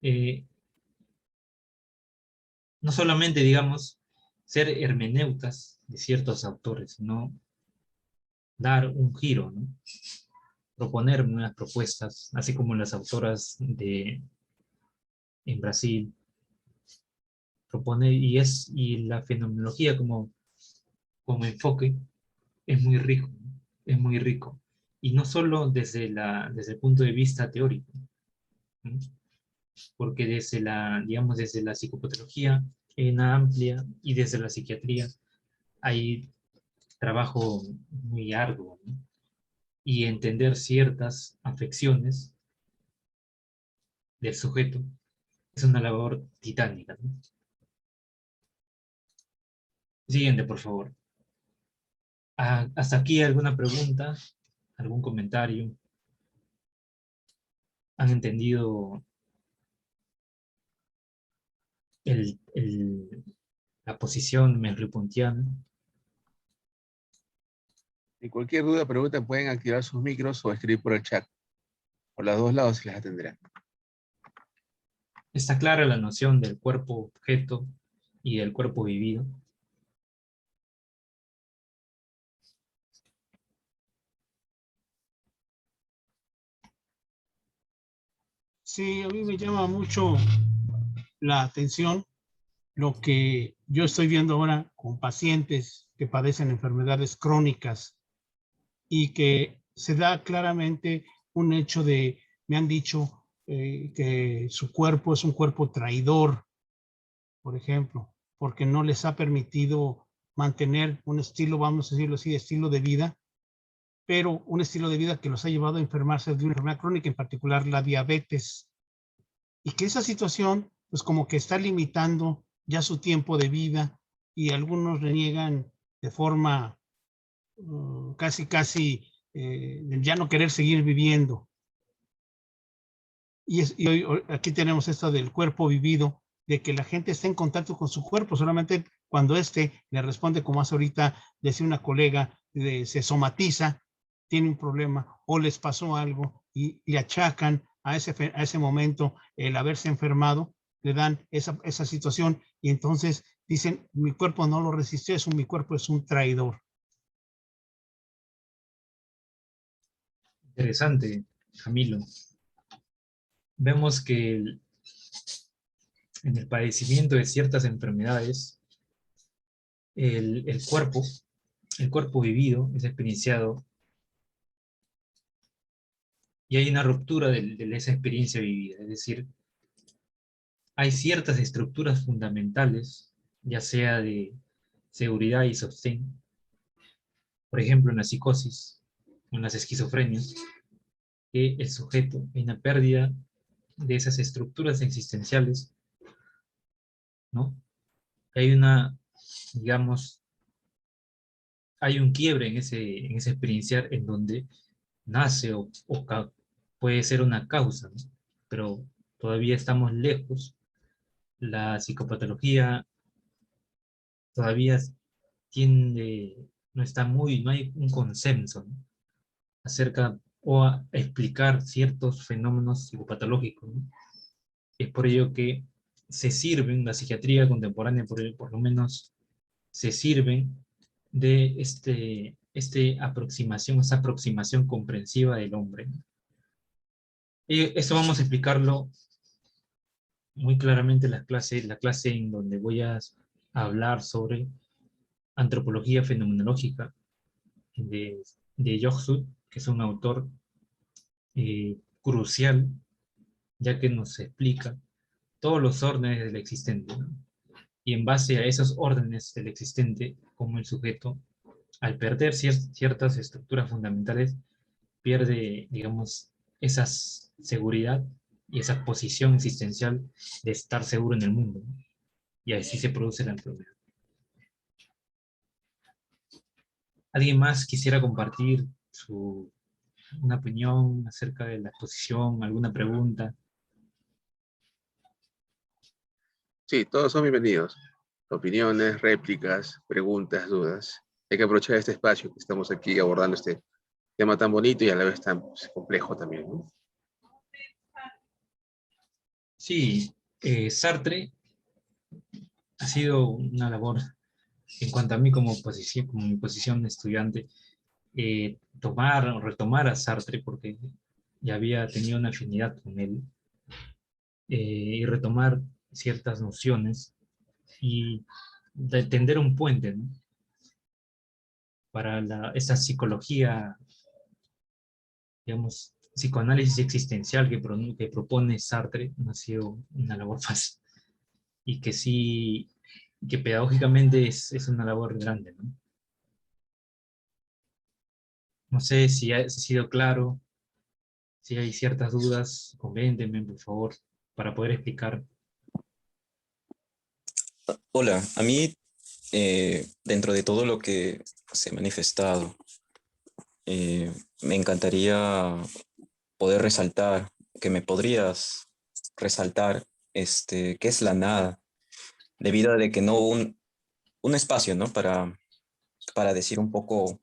eh, no solamente, digamos, ser hermeneutas de ciertos autores, sino dar un giro, ¿no?, proponer nuevas propuestas, así como las autoras en Brasil propone, y la fenomenología como enfoque es muy rico, ¿no?, es muy rico. Y no solo desde el punto de vista teórico, ¿no?, porque digamos, desde la psicopatología en amplia y desde la psiquiatría hay trabajo muy arduo, ¿no?, y entender ciertas afecciones del sujeto es una labor titánica, ¿no? Siguiente, por favor. ¿Hasta aquí alguna pregunta? ¿Algún comentario? ¿Han entendido la posición merleau-pontiana? Y cualquier duda, pregunta, pueden activar sus micros o escribir por el chat. Por los dos lados se les atenderá. ¿Está clara la noción del cuerpo objeto y del cuerpo vivido? Sí, a mí me llama mucho la atención lo que yo estoy viendo ahora con pacientes que padecen enfermedades crónicas y que se da claramente un hecho de, me han dicho que su cuerpo es un cuerpo traidor, por ejemplo, porque no les ha permitido mantener un estilo, vamos a decirlo así, estilo de vida, pero un estilo de vida que los ha llevado a enfermarse de una enfermedad crónica, en particular la diabetes, y que esa situación, pues como que está limitando ya su tiempo de vida, y algunos reniegan de forma casi, casi ya no querer seguir viviendo. Y hoy aquí tenemos esto del cuerpo vivido, de que la gente está en contacto con su cuerpo, solamente cuando le responde, como hace ahorita, decía una colega, se somatiza, tiene un problema o les pasó algo y le achacan a ese momento el haberse enfermado, le dan esa situación y entonces dicen, mi cuerpo no lo resistió, mi cuerpo es un traidor. Interesante, Camilo. Vemos que en el padecimiento de ciertas enfermedades, el cuerpo vivido es experienciado y hay una ruptura de esa experiencia vivida. Es decir, hay ciertas estructuras fundamentales, ya sea de seguridad y sostén, por ejemplo, en la psicosis, en las esquizofrenias, que el sujeto, hay una pérdida de esas estructuras existenciales, ¿no? Hay una, digamos, hay un quiebre en ese experienciar en donde nace puede ser una causa, ¿no? Pero todavía estamos lejos. La psicopatología todavía no hay un consenso, ¿no? Acerca o a explicar ciertos fenómenos psicopatológicos, ¿no? Es por ello que la psiquiatría contemporánea por lo menos, se sirven de esa aproximación comprensiva del hombre. Y esto vamos a explicarlo muy claramente en la clase en donde voy a hablar sobre antropología fenomenológica de Yoxud, que es un autor crucial, ya que nos explica todos los órdenes del existente, ¿no? Y en base a esos órdenes del existente, como el sujeto, al perder ciertas estructuras fundamentales, pierde, digamos, esa seguridad y esa posición existencial de estar seguro en el mundo, ¿no? Y así se produce la enfermedad. ¿Alguien más quisiera compartir una opinión acerca de la exposición, alguna pregunta? Sí, todos son bienvenidos. Opiniones, réplicas, preguntas, dudas. Hay que aprovechar este espacio que estamos aquí abordando este tema tan bonito y a la vez tan complejo también, ¿no? Sí, Sartre ha sido una labor, en cuanto a mí como mi posición de estudiante, tomar o retomar a Sartre, porque ya había tenido una afinidad con él, y retomar ciertas nociones y tender un puente, ¿no? Para esa psicología, digamos, psicoanálisis existencial que propone Sartre. No ha sido una labor fácil y que sí, que pedagógicamente es una labor grande, ¿no? No sé si ha sido claro, si hay ciertas dudas, coméntenme, por favor, para poder explicar. Hola, a mí, dentro de todo lo que se ha manifestado, me encantaría poder resaltar, que me podrías resaltar, qué es la nada, debido a de que no hubo un espacio, ¿no? Para decir un poco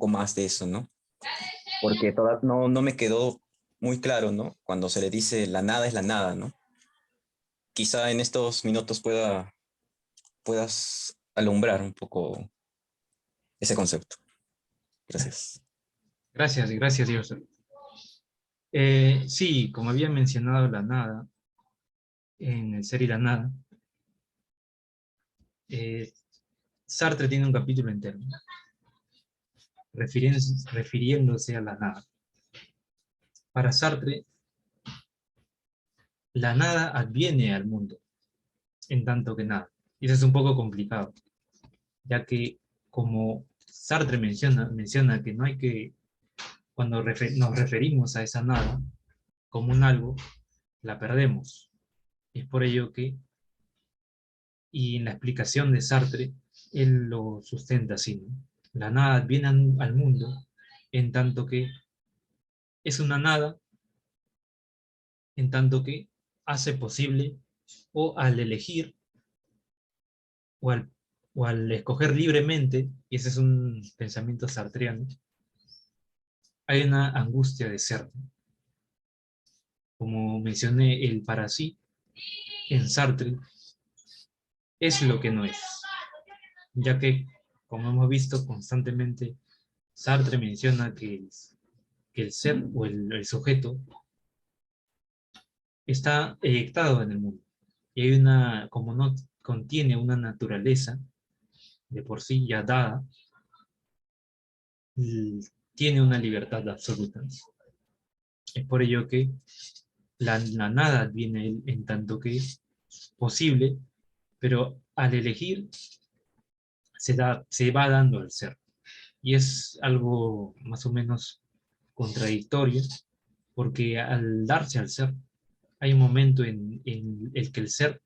más de eso, ¿no? Porque no me quedó muy claro, ¿no? Cuando se le dice la nada es la nada, ¿no? Quizá en estos minutos puedas alumbrar un poco ese concepto. Gracias. Gracias, Dios. Sí, como había mencionado la nada, en el ser y la nada, eh, Sartre tiene un capítulo entero refiriéndose a la nada. Para Sartre, la nada adviene al mundo, en tanto que nada. Y eso es un poco complicado, ya que como Sartre menciona que no hay que, cuando nos referimos a esa nada como un algo, la perdemos. Es por ello que, y en la explicación de Sartre, él lo sustenta así, ¿no? La nada viene al mundo en tanto que es una nada en tanto que hace posible, o al elegir, o al escoger libremente, y ese es un pensamiento sartreano, hay una angustia de ser. Como mencioné, el para sí en Sartre es lo que no es, ya que, como hemos visto constantemente, Sartre menciona que el ser o el sujeto está eyectado en el mundo. Y hay una, como no contiene una naturaleza de por sí ya dada, tiene una libertad absoluta. Es por ello que la nada viene él en tanto que es posible, pero al elegir se va dando al ser. Y es algo más o menos contradictorio, porque al darse al ser, hay un momento en el que el ser,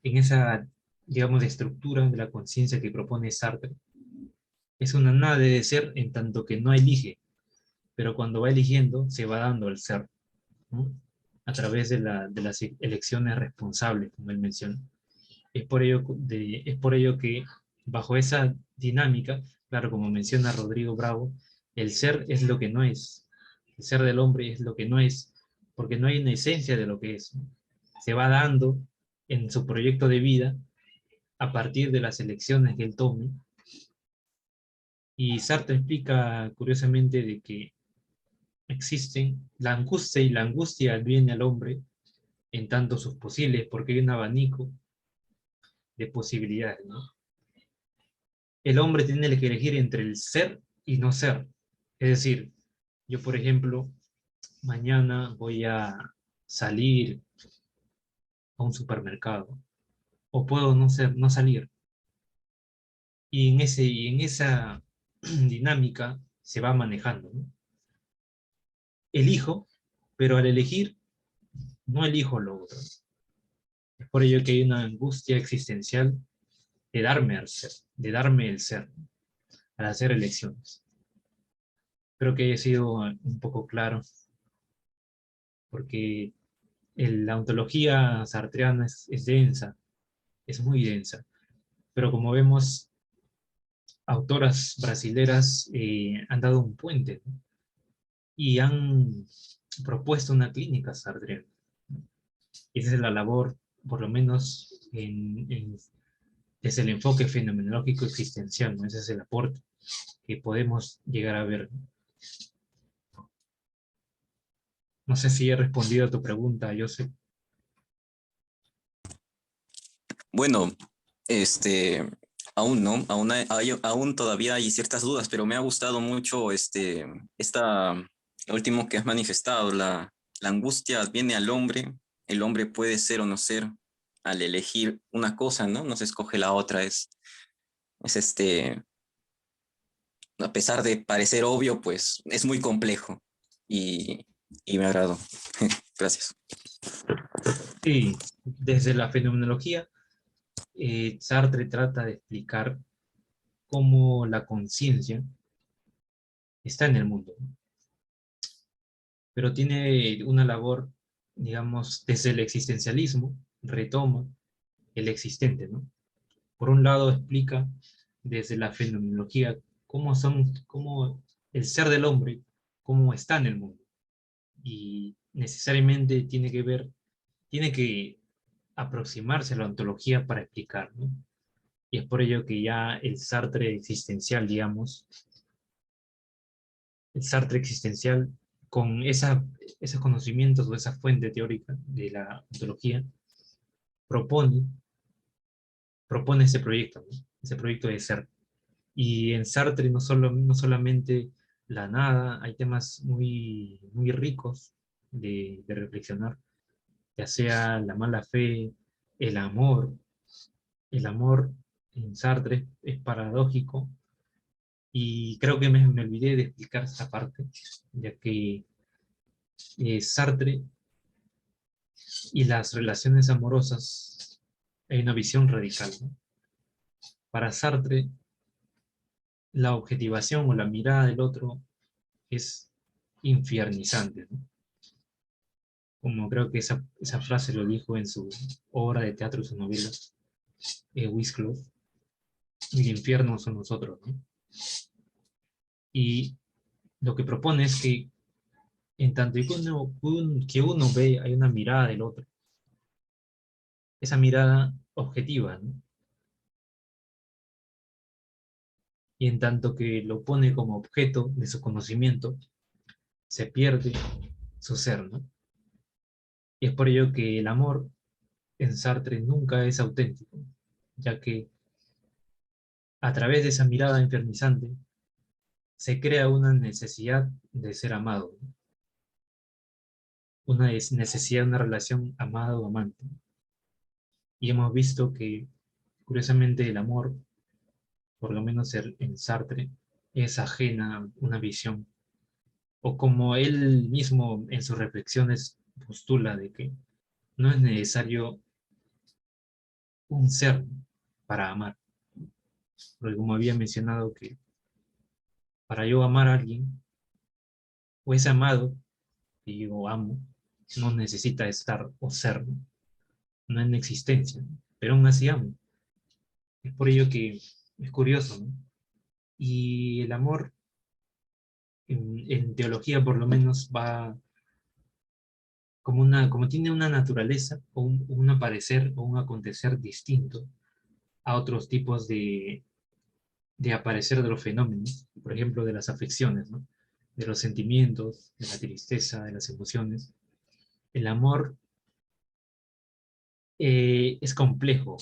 en esa, digamos, de estructura de la conciencia que propone Sartre, es una nada de ser en tanto que no elige, pero cuando va eligiendo, se va dando al ser, ¿no? A través de las elecciones responsables, como él menciona. Es por ello que bajo esa dinámica, claro, como menciona Rodrigo Bravo, el ser es lo que no es. El ser del hombre es lo que no es, porque no hay una esencia de lo que es, ¿no? Se va dando en su proyecto de vida a partir de las elecciones que él tome. Y Sartre explica curiosamente de que existen la angustia viene al hombre en tanto sus posibles, porque hay un abanico de posibilidades, ¿no? El hombre tiene que elegir entre el ser y no ser. Es decir, yo, por ejemplo, mañana voy a salir a un supermercado, o puedo no salir. Y en esa dinámica se va manejando, ¿no? Elijo, pero al elegir, no elijo lo otro. Es por ello que hay una angustia existencial de darme al ser, de darme el ser, al hacer elecciones. Creo que he sido un poco claro, porque la ontología sartreana es densa, es muy densa, pero como vemos, autoras brasileras han dado un puente, ¿no? Y han propuesto una clínica sartreana. Esa es la labor, por lo menos desde el enfoque fenomenológico existencial, ¿no? Ese es el aporte que podemos llegar a ver. No sé si he respondido a tu pregunta, Joseph. Bueno, este, aún no, aún todavía hay ciertas dudas, pero me ha gustado mucho esta último que has manifestado, la angustia viene al hombre, el hombre puede ser o no ser al elegir una cosa, ¿no? No se escoge la otra, es a pesar de parecer obvio, pues es muy complejo y, y me agrado. Gracias. Sí, desde la fenomenología, Sartre trata de explicar cómo la conciencia está en el mundo, ¿no? Pero tiene una labor, digamos, desde el existencialismo, retoma el existente, ¿no? Por un lado explica desde la fenomenología cómo el ser del hombre, cómo está en el mundo. Y necesariamente tiene que aproximarse a la ontología para explicar, ¿no? Y es por ello que ya el Sartre existencial, digamos, el Sartre existencial, con esos conocimientos o esa fuente teórica de la ontología, propone, propone ese proyecto, ¿no? Ese proyecto de ser. Y en Sartre no solamente la nada, hay temas muy, muy ricos de reflexionar, ya sea la mala fe, el amor. El amor en Sartre es paradójico y creo que me olvidé de explicar esta parte, ya que Sartre y las relaciones amorosas hay una visión radical, ¿no? Para Sartre, la objetivación o la mirada del otro es infiernizante, ¿no? como creo que esa frase lo dijo en su obra de teatro, su novela, Whistler, el infierno son nosotros, ¿no? Y lo que propone es que en tanto que uno ve, hay una mirada del otro, esa mirada objetiva, ¿no? Y en tanto que lo pone como objeto de su conocimiento, se pierde su ser, ¿no? Y es por ello que el amor en Sartre nunca es auténtico, ya que a través de esa mirada enfermizante se crea una necesidad de ser amado, ¿no? Una necesidad de una relación amado-amante. Y hemos visto que, curiosamente, el amor, por lo menos en Sartre, es ajena a una visión, o como él mismo en sus reflexiones postula de que no es necesario un ser para amar, porque como había mencionado que para yo amar a alguien, o ese amado que yo amo, no necesita estar o ser, ¿no? No en existencia, ¿no? Pero aún así amo. Es por ello que es curioso, ¿no? Y el amor, en teología por lo menos, va como tiene una naturaleza o un aparecer o un acontecer distinto a otros tipos de aparecer de los fenómenos, por ejemplo, de las afecciones, ¿no? De los sentimientos, de la tristeza, de las emociones. El amor es complejo,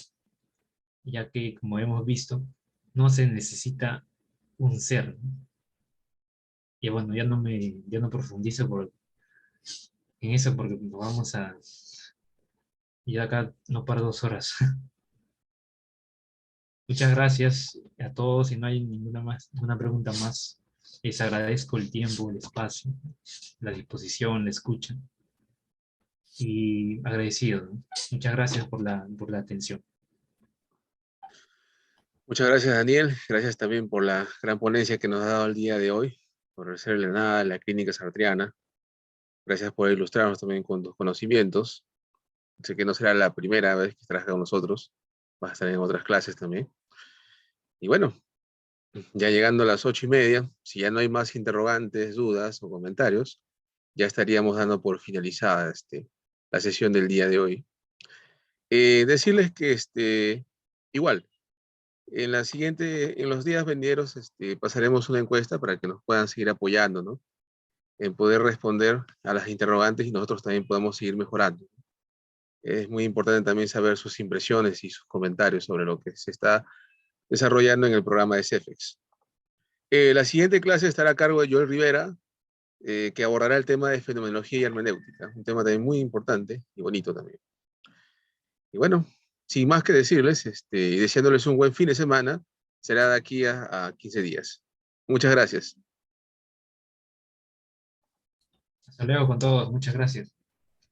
ya que, como hemos visto, no se necesita un ser, ¿no? Y bueno, ya no profundizo en eso porque nos vamos a... Y acá no paro 2 horas. Muchas gracias a todos. Si no hay ninguna pregunta más, les agradezco el tiempo, el espacio, la disposición, la escucha. Y agradecido, ¿no? Muchas gracias por la atención. Muchas gracias, Daniel. Gracias también por la gran ponencia que nos ha dado el día de hoy, por hacer la clínica sartriana. Gracias por ilustrarnos también con tus conocimientos. Sé que no será la primera vez que estarás con nosotros. Vas a estar en otras clases también. Y bueno, ya llegando a las 8:30, si ya no hay más interrogantes, dudas o comentarios, ya estaríamos dando por finalizada la sesión del día de hoy. Decirles que igual, en los días venideros pasaremos una encuesta para que nos puedan seguir apoyando, ¿no? En poder responder a las interrogantes y nosotros también podamos seguir mejorando. Es muy importante también saber sus impresiones y sus comentarios sobre lo que se está desarrollando en el programa de CEFEX. La siguiente clase estará a cargo de Joel Rivera, que abordará el tema de fenomenología y hermenéutica, un tema también muy importante y bonito también. Y bueno, sin más que decirles, y deseándoles un buen fin de semana, será de aquí a 15 días. Muchas gracias. Hasta luego con todos. Muchas gracias.